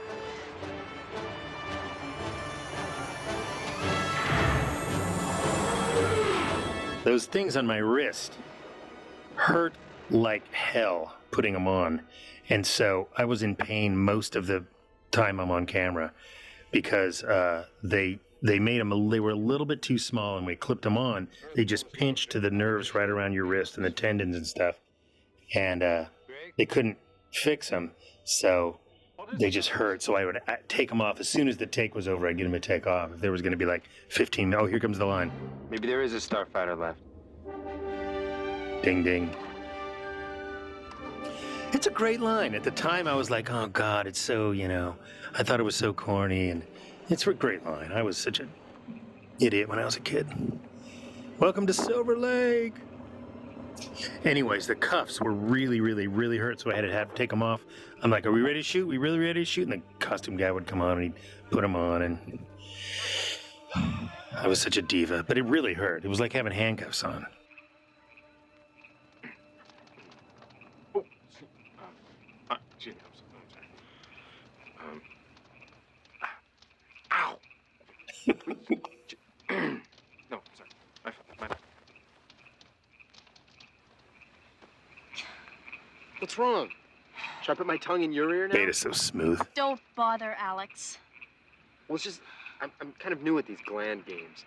Those things on my wrist hurt like hell putting them on. And so I was in pain most of the time I'm on camera because they made them, they were a little bit too small, and we clipped them on. They just pinched to the nerves right around your wrist and the tendons and stuff. And they couldn't fix them, so they just hurt. So I would take them off. As soon as the take was over, I'd get them to take off. If there was going to be like 15, oh, here comes the line. Maybe there is a starfighter left. Ding, ding. It's a great line. At the time, I was like, oh, God, it's so, I thought it was so corny, and it's a great line. I was such an idiot when I was a kid. Welcome to Silver Lake. Anyways, the cuffs were really, really, really hurt, so I had to take them off. I'm like, are we ready to shoot? We really ready to shoot? And the costume guy would come on, and he'd put them on, and I was such a diva, but it really hurt. It was like having handcuffs on. Excuse me, I'm sorry. Ow! No, sorry. My fault. What's wrong? Should I put my tongue in your ear now? Beta's so smooth. Don't bother, Alex. Well, it's just, I'm kind of new at these gland games.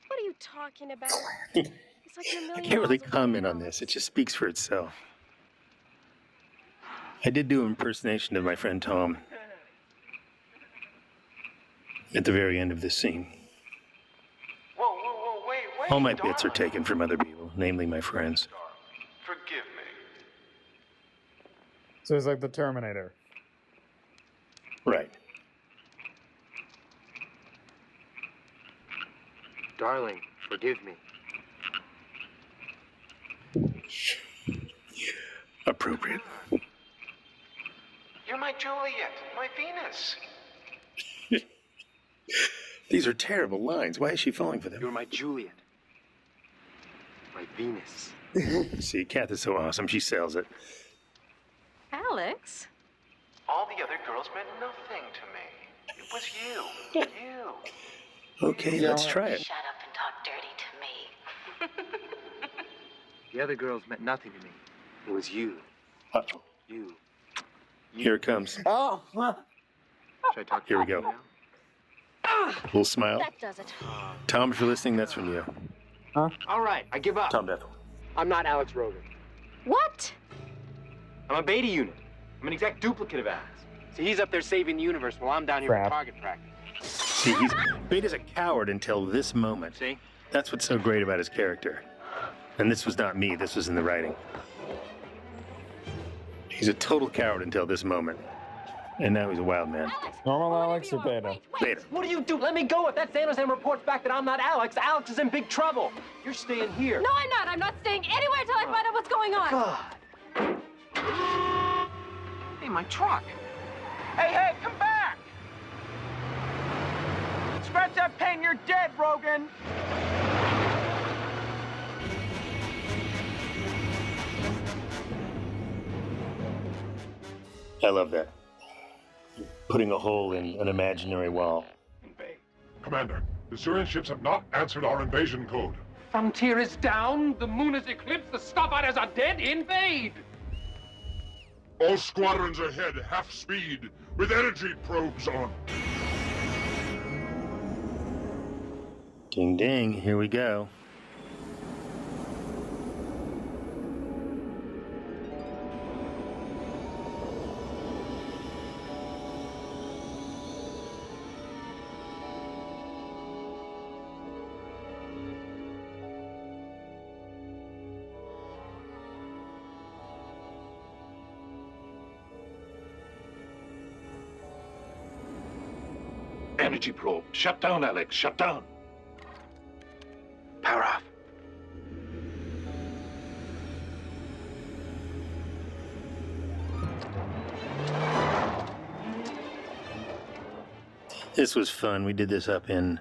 What are you talking about? It's like you're a I million can't really miles away comment now. on this. It just speaks for itself. I did do an impersonation of my friend Tom at the very end of this scene. Whoa, wait. All my bits are taken from other people, namely my friends. Forgive me. So it's like the Terminator. Right. Darling, forgive me. Appropriate. You're my Juliet, my Venus. These are terrible lines. Why is she falling for them? You're my Juliet. My Venus. See, Kath is so awesome. She sells it. Alex? All the other girls meant nothing to me. It was you. You. Okay, let's try it. Shut up and talk dirty to me. The other girls meant nothing to me. It was you. Uh-oh. You. Here it comes. Oh! Should I talk Here we to you go. now? Little smile. That does it. Tom, if you're listening, that's from you. All right, I give up. Tom Bethel. I'm not Alex Rogan. What? I'm a beta unit. I'm an exact duplicate of Alex. See, he's up there saving the universe while I'm down here Crap. for target practice. See, Beta's a coward until this moment. See? That's what's so great about his character. And this was not me. This was in the writing. He's a total coward until this moment. And now he's a wild man. Normal Alex or Beta? Beta. What do you do? Let me go. If that Sanderson reports back that I'm not Alex, Alex is in big trouble. You're staying here. No, I'm not. I'm not staying anywhere till I find out what's going on. God. Hey, my truck. Hey, come back! What's you're dead, Rogan! I love that. Putting a hole in an imaginary wall. Commander, the Surian ships have not answered our invasion code. Frontier is down, the moon is eclipsed, the Starfighters are dead. Invade! All squadrons ahead, half speed, with energy probes on. Ding ding, here we go. Energy probe. Shut down, Alex. Shut down. Power off. This was fun. We did this up in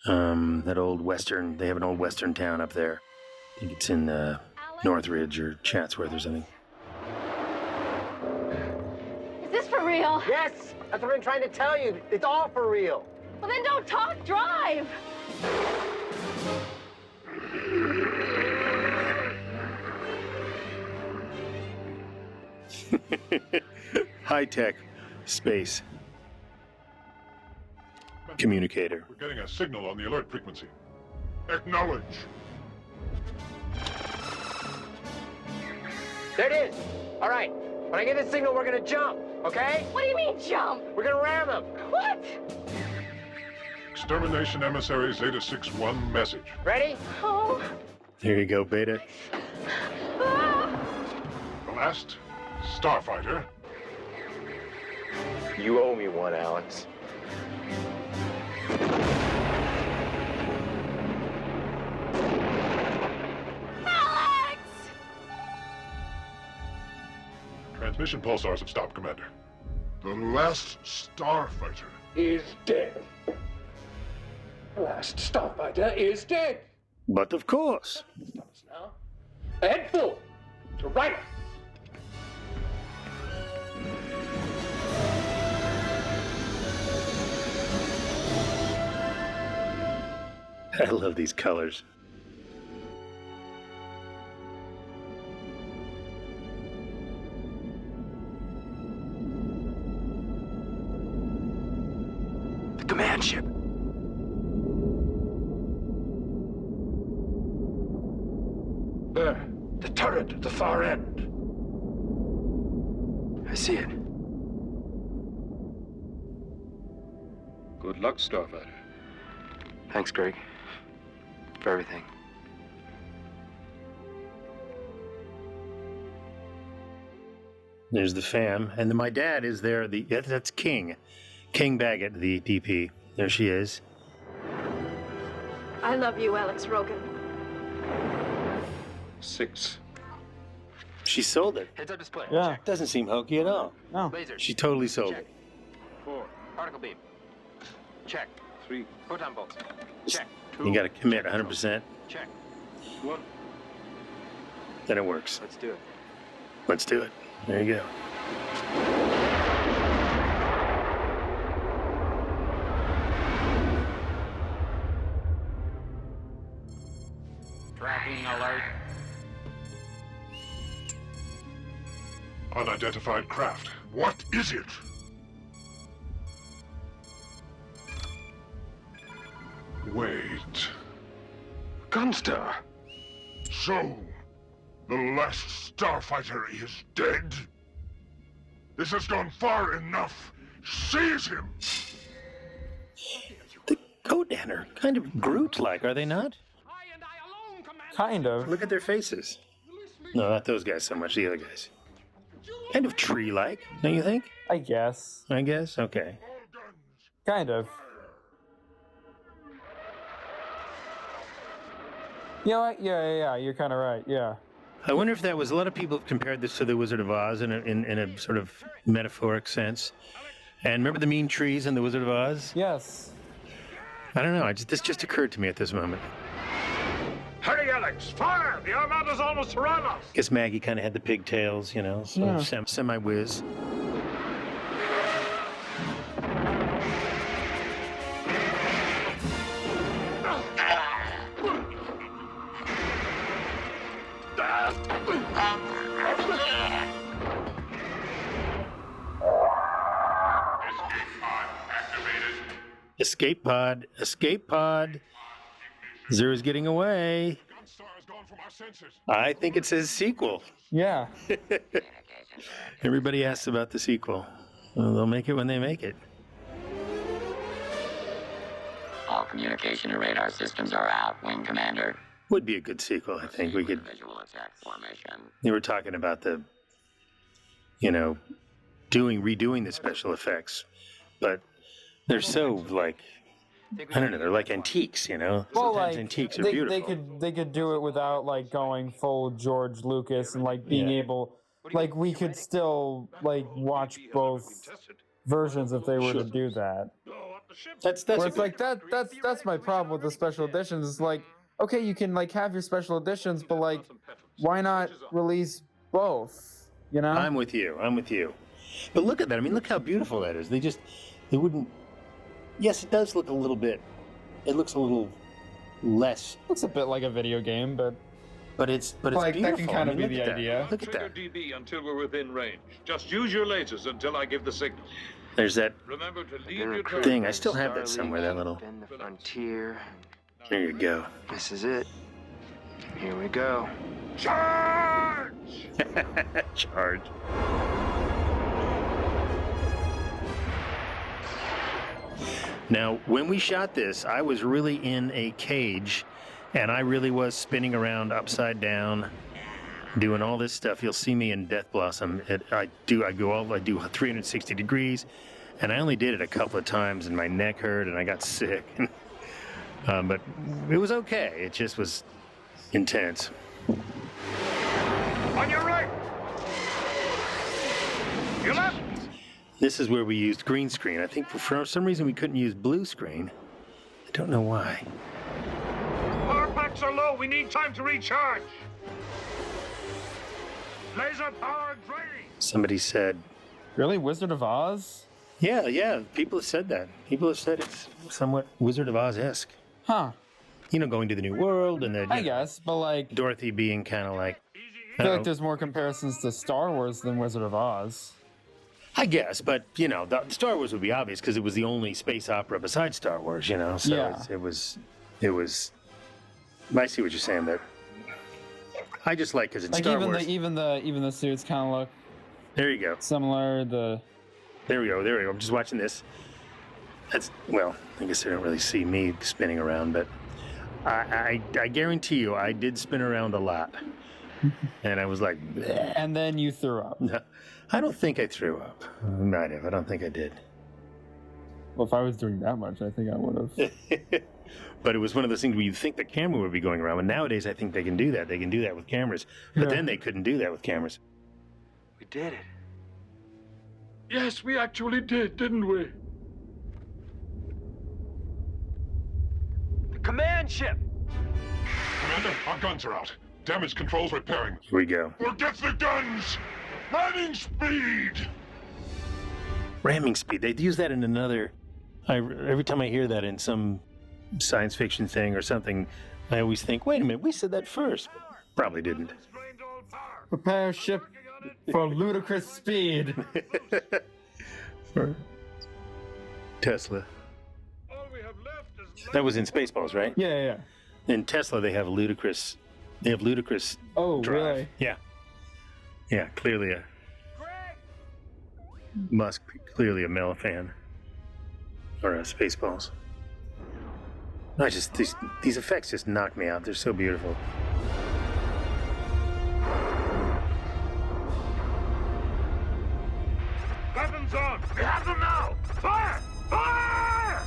that old western. They have an old western town up there. I think it's in Northridge or Chatsworth or something. Is this for real? Yes! That's what I've been trying to tell you. It's all for real. Well, then don't talk, drive! High-tech space communicator. We're getting a signal on the alert frequency. Acknowledge. There it is. All right. When I get the signal, we're gonna jump, okay? What do you mean, jump? We're gonna ram them. What? Extermination Emissary Zeta 6-1 message. Ready? Oh. Here you go, Beta. Ah. The Last Starfighter. You owe me one, Alex. Alex! Transmission pulsars have stopped, Commander. The Last Starfighter Is dead. Last Starfighter is dead. But of course. Stop us now. Ahead full. To right. I love these colors. The command ship. There. The turret at the far end. I see it. Good luck, Starfighter. Thanks, Greg. For everything. There's the fam, and my dad is there. That's King Baggett, the DP. There she is. I love you, Alex Rogan. 6. She sold it. Heads up display. Yeah. Doesn't seem hokey at all. No. Laser. She totally sold Check. it. 4. Particle beam. Check. 3. Photon bolts. Check. You got to commit 100%. Check. 1. Then it works. Let's do it. Let's do it. There you go. Tracking alert. Unidentified craft. What is it? Wait. Gunstar. So, the Last Starfighter is dead? This has gone far enough. Seize him! The Kodan are kind of Groot-like, are they not? Kind of. Look at their faces. No, not those guys so much. The other guys. Kind of tree-like, don't you think? I guess. I guess? Okay. Kind of. You know what? Yeah. You're kind of right. Yeah. I wonder if that was, a lot of people have compared this to the Wizard of Oz in a sort of metaphoric sense. And remember the mean trees in the Wizard of Oz? Yes. I don't know. This just occurred to me at this moment. Hurry, Alex! Fire! The Armada's almost around us! Guess Maggie kind of had the pigtails, you know, so Yeah. semi-whiz. Escape pod. Escape pod. Zero's getting away. I think it says sequel. Yeah. Everybody asks about the sequel. Well, they'll make it when they make it. All communication and radar systems are out, Wing Commander. Would be a good sequel, I think. We could. Visual attack formation. They were talking about the, you know, redoing the special effects, but they're so like, I don't know, they're like antiques, you know. Well, Sometimes like antiques are they beautiful. could do it without like going full George Lucas and like being able, like we could still like watch both versions if they were to do that. That's Where it's like that's my problem with the special editions. It's like, okay, you can like have your special editions, but like, why not release both? You know? I'm with you. But look at that. I mean, look how beautiful that is. They wouldn't. Yes, it does look a little bit. It looks a little less. Looks a bit like a video game, but it's like beautiful. that can kind of I mean, be the look at idea. that. Look at Trigger that. DB until we're within range. Just use your lasers until I give the signal. There's that Remember to leave your drone. thing. I still have that somewhere. That little. Been the frontier. There you go. This is it. Here we go. Charge! Charge. Now, when we shot this, I was really in a cage, and I really was spinning around upside down, doing all this stuff. You'll see me in Death Blossom. I do 360 degrees, and I only did it a couple of times, and my neck hurt, and I got sick. But it was okay. It just was intense. On your right! Your left! This is where we used green screen. I think for some reason we couldn't use blue screen. I don't know why. Power packs are low. We need time to recharge. Laser power draining. Somebody said, Really, Wizard of Oz? yeah. People have said that. People have said it's somewhat Wizard of Oz-esque. Huh. You know, going to the new world, and then I guess, but like Dorothy being kind of like. I feel like there's more comparisons to Star Wars than Wizard of Oz. I guess, but you know, the Star Wars would be obvious because it was the only space opera besides Star Wars. You know, so Yeah. it was. I see what you're saying, but I just like because it's Like Star Wars. even the suits kind of look There you go. similar. There we go. I'm just watching this. Well, I guess they don't really see me spinning around, but I guarantee you I did spin around a lot. And I was like, bleh. And then you threw up. No, I don't think I threw up. I might have. I don't think I did. Well, if I was doing that much, I think I would have. But it was one of those things where you think the camera would be going around. And nowadays I think they can do that. They can do that with cameras. But then they couldn't do that with cameras. We did it. Yes, we actually did, didn't we? The command ship! Commander, our guns are out. Damage controls repairing. Here we go. Forget the guns! Ramming speed! Ramming speed. They'd use that in another. Every time I hear that in some science fiction thing or something, I always think, wait a minute, we said that first. Probably didn't. Prepare ship for ludicrous speed. For Tesla. That was in Spaceballs, right? Yeah. In Tesla, they have ludicrous. Oh, drive. really? Yeah. Clearly a Musk. Clearly a Mel fan. Or Spaceballs. No, these effects just knock me out. They're so beautiful. Weapons on! We have them now! Fire! Fire!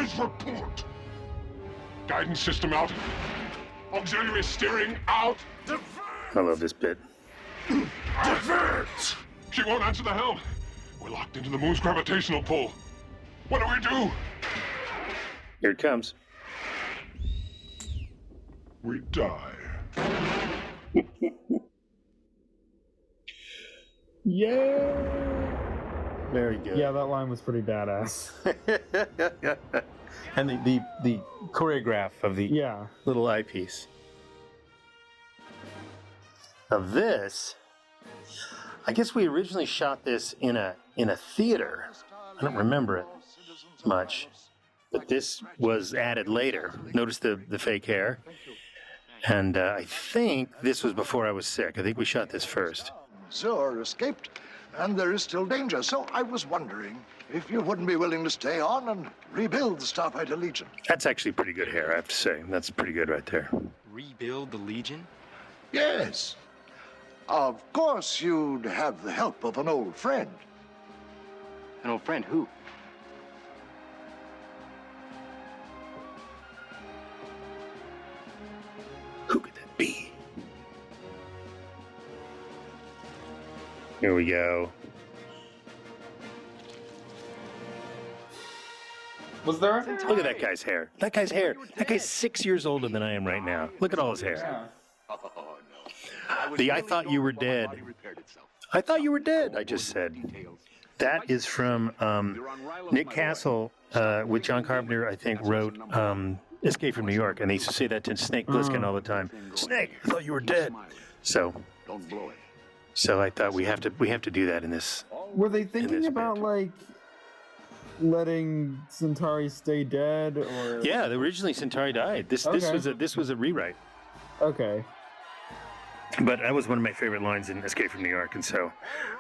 Please report. Guidance system out. Auxiliary steering out. I love this bit. Divert! She won't answer the helm. We're locked into the moon's gravitational pull. What do? Here it comes. We die. Yeah. Very good. Yeah, that line was pretty badass. And the choreograph of the little eyepiece. Of this, I guess we originally shot this in a theater. I don't remember it much, but this was added later. Notice the fake hair. And I think this was before I was sick. I think we shot this first. Sir escaped, and there is still danger. So I was wondering if you wouldn't be willing to stay on and rebuild the Starfighter Legion. That's actually pretty good hair, I have to say. That's pretty good right there. Rebuild the Legion? Yes. Of course, you'd have the help of an old friend. An old friend? Who? Who could that be? Here we go. Was there? Look at that guy's hair. That guy's hair. That guy's 6 years older than I am right now. Look at all his hair. I thought you were dead. I thought you were dead, I just said. That is from Nick Castle, with John Carpenter, I think, wrote Escape from New York. And they used to say that to Snake Plissken all the time. Snake, I thought you were dead. So I thought we have to do that in this. Were they thinking about like letting Centauri stay dead, or? Yeah, originally Centauri died. This was a rewrite. Okay. But that was one of my favorite lines in Escape from New York, and so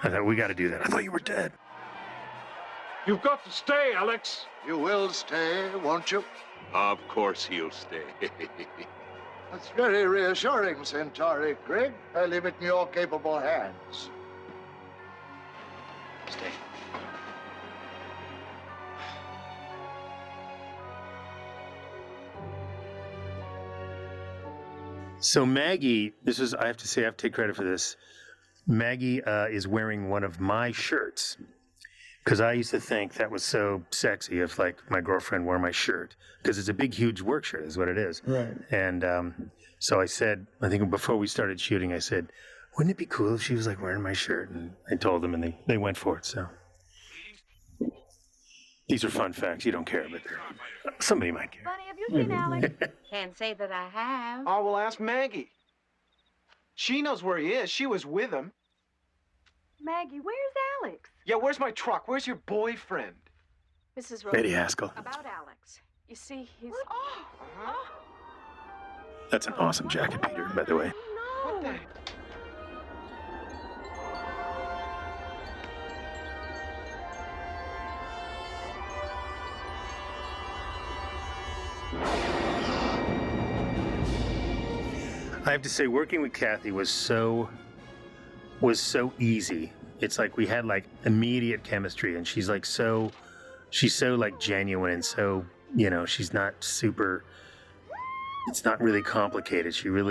I thought we got to do that. I thought you were dead. You've got to stay, Alex. You will stay, won't you? Of course he'll stay. That's very reassuring, Centauri. Greg, I leave it in your capable hands. Stay. So Maggie, I have to say, I have to take credit for this. Maggie is wearing one of my shirts because I used to think that was so sexy if like my girlfriend wore my shirt because it's a big, huge work shirt is what it is. Right. And so I said, I think before we started shooting, I said, wouldn't it be cool if she was like wearing my shirt? And I told them and they went for it. So these are fun facts. You don't care, but somebody might care. Bunny, have you seen Alex? Can't say that I have. Oh, well, ask Maggie. She knows where he is. She was with him. Maggie, where's Alex? Yeah, where's my truck? Where's your boyfriend? Mrs. Betty Rose, Haskell. about Alex. You see, he's... That's an awesome jacket, Peter, by the way. What the... I have to say, working with Kathy was so easy. It's like we had like immediate chemistry, and she's so like genuine and so, she's not super. It's not really complicated. She has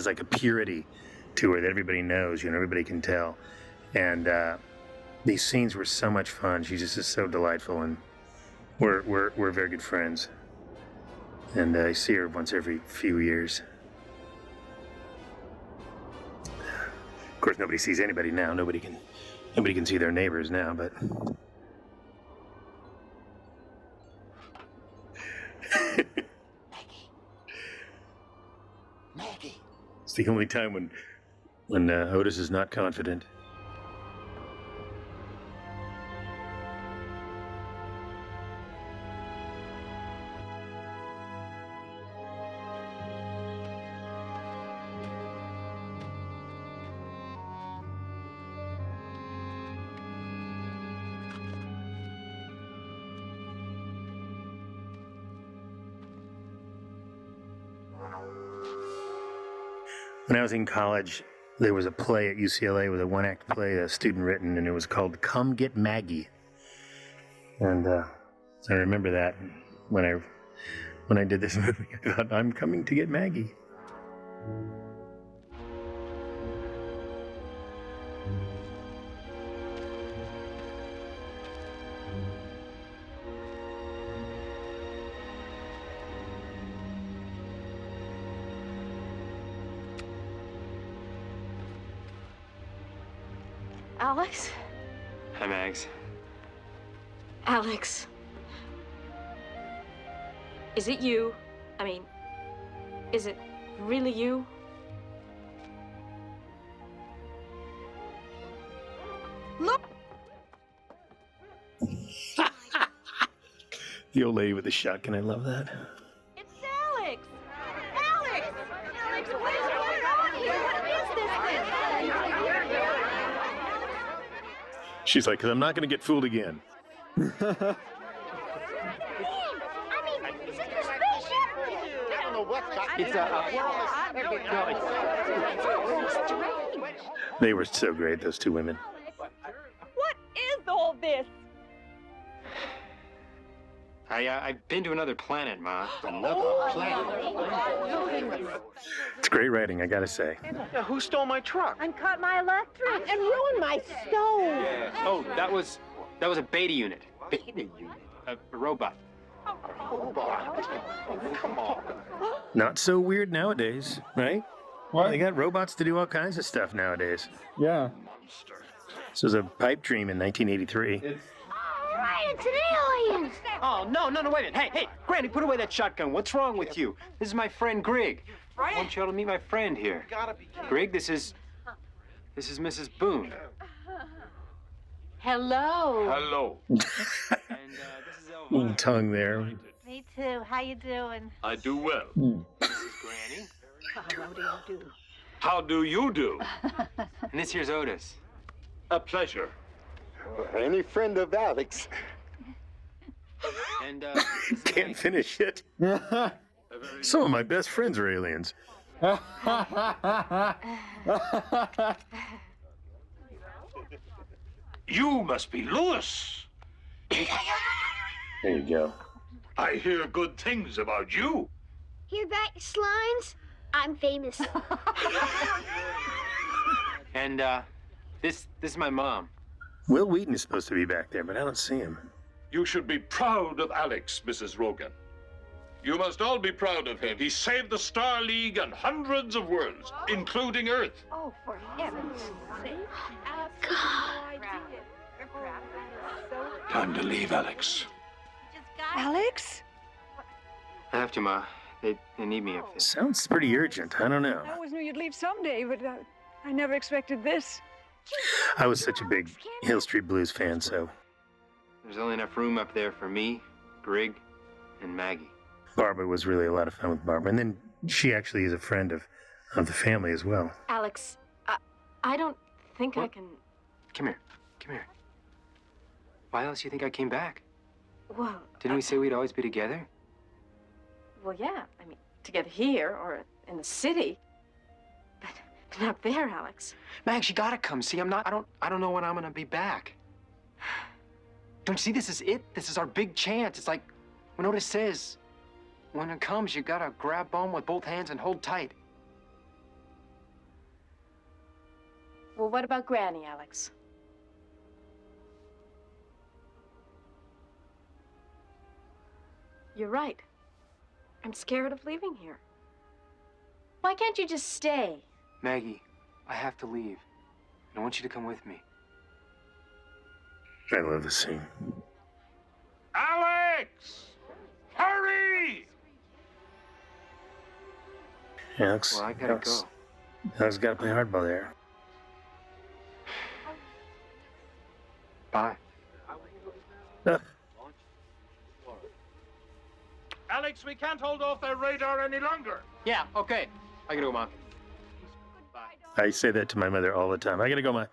like a purity to her that everybody knows. Everybody can tell, and these scenes were so much fun. She just is so delightful, and we're very good friends. And I see her once every few years. Of course, nobody sees anybody now. Nobody can see their neighbors now, but... Maggie. It's the only time when Otis is not confident. When I was in college, there was a play at UCLA. It was a one-act play, a student written, and it was called Come Get Maggie. And I remember that when I did this movie. I thought, I'm coming to get Maggie. Alex? Hi, Mags. Alex. Is it you? I mean, is it really you? Look! The old lady with the shotgun, I love that. It's Alex! Alex! Alex, what is going on here? What is this thing? She's like, 'cause I'm not going to get fooled again. I mean, is this the spaceship? I don't know what's got It's strange. They were so great, those two women. What is all this? I've been to another planet, Ma. It's great writing, I got to say. Yeah, who stole my truck? And cut my electric. And ruined my stove. Oh, that was a beta unit. Beta unit? A robot. Come on. Not so weird nowadays, right? What? They got robots to do all kinds of stuff nowadays. Yeah. This was a pipe dream in 1983. All right, it's an alien. Oh, no, wait a minute. Hey, Granny, put away that shotgun. What's wrong with you? This is my friend Greg. I want you all to meet my friend here. Greg, this is Mrs. Boone. Hello. Hello. And this is Elvira. Little tongue there. Me too. How you doing? I do well. This is Granny. How do you do? How do you do? And this here's Otis. A pleasure. Any friend of Alex? And Can't finish it. Some of my best friends are aliens. You must be Lewis. There you go. I hear good things about you. Hear that, slimes? I'm famous. And this is my mom. Will Wheaton is supposed to be back there, but I don't see him. You should be proud of Alex, Mrs. Rogan. You must all be proud of him. He saved the Star League and hundreds of worlds, including Earth. Oh, for heaven's sake. Time to leave, Alex. Alex? I have to, Ma. They need me up there. Sounds pretty urgent. I don't know. I always knew you'd leave someday, but I never expected this. I was such a big Hill Street Blues fan, so There's only enough room up there for me, Greg, and Maggie. Barbara was really a lot of fun with Barbara. And then she actually is a friend of the family as well. Alex, I don't think I can... Come here. Why else do you think I came back? Well... Didn't we say we'd always be together? Well, yeah. I mean, together here or in the city. But not there, Alex. Mags, you gotta come. See, I don't know when I'm gonna be back. Don't you see, this is it? This is our big chance. It's like when Otis says, when it comes, you gotta grab on with both hands and hold tight. Well, what about Granny, Alex? You're right. I'm scared of leaving here. Why can't you just stay? Maggie, I have to leave. And I want you to come with me. I love the scene. Alex! Hurry! Alex, Well, I gotta go. Alex got to play hardball there. Bye. Alex, we can't hold off their radar any longer. Yeah, okay. I gotta go, Mom. I say that to my mother all the time. I got to go, Ma.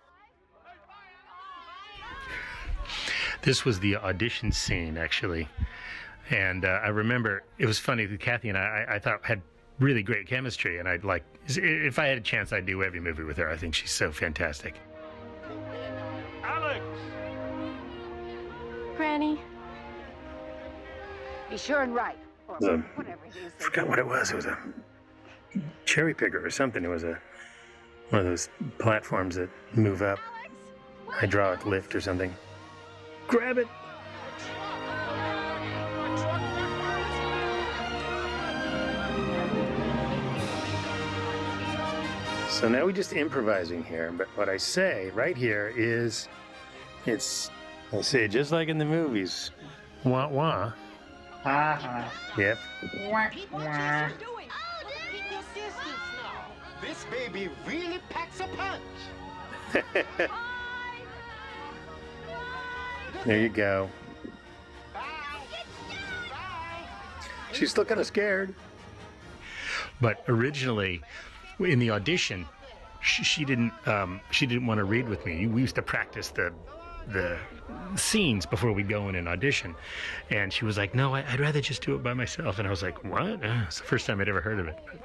This was the audition scene, actually. And I remember it was funny that Kathy and I thought had really great chemistry. And I'd like, if I had a chance, I'd do every movie with her. I think she's so fantastic. Alex! Granny, Be sure and write. Or whatever it is. I forgot what it was. It was a cherry picker or something. It was one of those platforms that move up. Hydraulic lift or something. Grab it. So now we're just improvising here, but what I say right here is, I say it just like in the movies. Wah wah. Yep. This baby really packs a punch. There you go. She's still kind of scared. But originally, in the audition, she didn't want to read with me. We used to practice the scenes before we go in an audition, and she was like, "No, I'd rather just do it by myself." And I was like, "What?" It's the first time I'd ever heard of it. But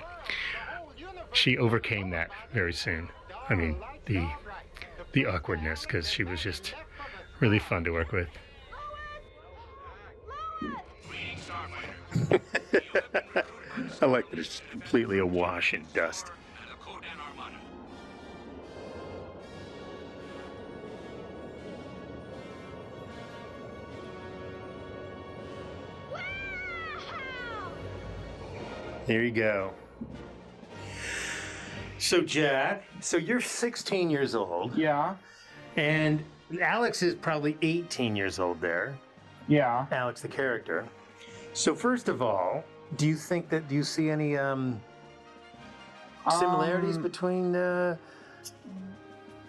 she overcame that very soon. I mean, the awkwardness, because she was just really fun to work with. I like that it's completely awash in dust. There you go. So, Jack, you're 16 years old. Yeah. And Alex is probably 18 years old there. Yeah. Alex, the character. So, first of all, do you see any similarities between a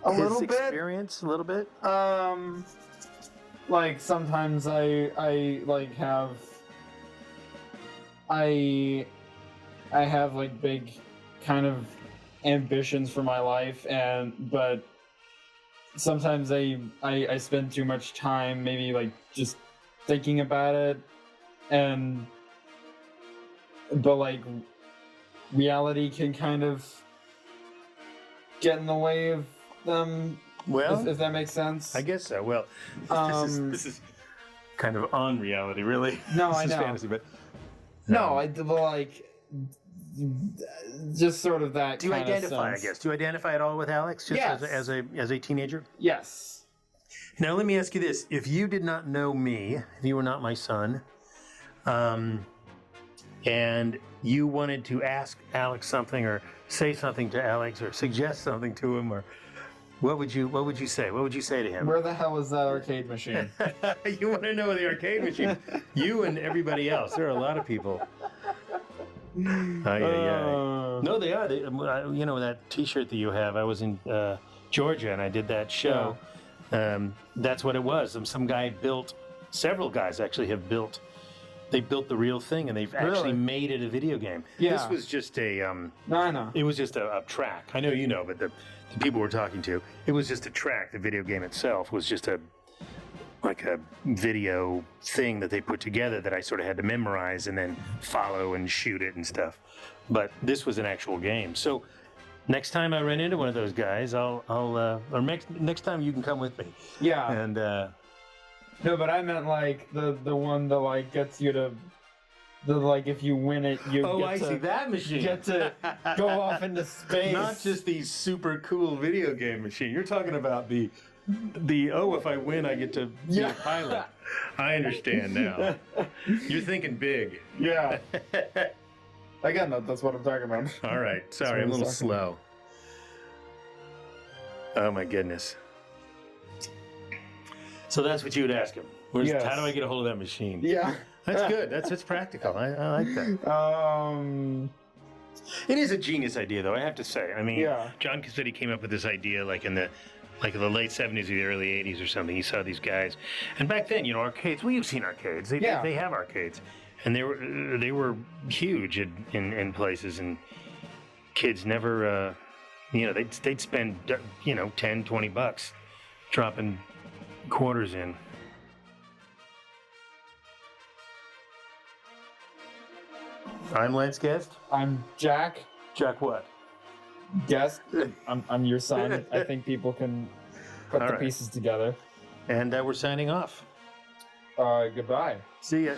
his little bit experience? A little bit? Like sometimes I have like big kind of ambitions for my life, but sometimes I spend too much time maybe like just thinking about it, but like reality can kind of get in the way of them. Well, if that makes sense. I guess so. Well, this is kind of on reality, really. No, this I is know. fantasy, but no, just sort of that. Do you kind identify? of sense. I guess. Do you identify at all with Alex? Just Yes. as a teenager? Yes. Now let me ask you this: if you did not know me, if you were not my son, and you wanted to ask Alex something, or say something to Alex, or suggest something to him, or what would you say? What would you say to him? Where the hell is that arcade machine? You want to know the arcade machine? You and everybody else. There are a lot of people. No, they are. You know that T-shirt that you have. I was in Georgia and I did that show. Yeah. That's what it was. Some guy built. Several guys actually have built. They built the real thing and they've actually made it a video game. Yeah. This was just a. No, I know. It was just a track. I know you know, but the people we're talking to, it was just a track. The video game itself was just a video thing that they put together that I sort of had to memorize and then follow and shoot it and stuff. But this was an actual game. So next time I run into one of those guys, or next time you can come with me. Yeah. And no, but I meant like the one that like gets you to. Like if you win it, you see that machine. Get to go off into space. Not just the super cool video game machine. You're talking about the if I win, I get to be a pilot. I understand now. You're thinking big. Yeah. Again, that's what I'm talking about. All right. Sorry, I'm a little slow. Oh my goodness. So that's what you would ask him. Yes. How do I get a hold of that machine? Yeah. That's good. That's practical. I like that. It is a genius idea, though. I have to say. I mean, John Cassetti came up with this idea like in the late 70s or the early 80s or something. He saw these guys, and back then, arcades. We've seen arcades. They have arcades, and they were huge in places, and kids never, they'd spend $10-20 dropping quarters in. I'm Lance Guest. I'm Jack. Jack what? Guest. I'm your son. I think people can put the pieces together. And we're signing off. Goodbye. See ya.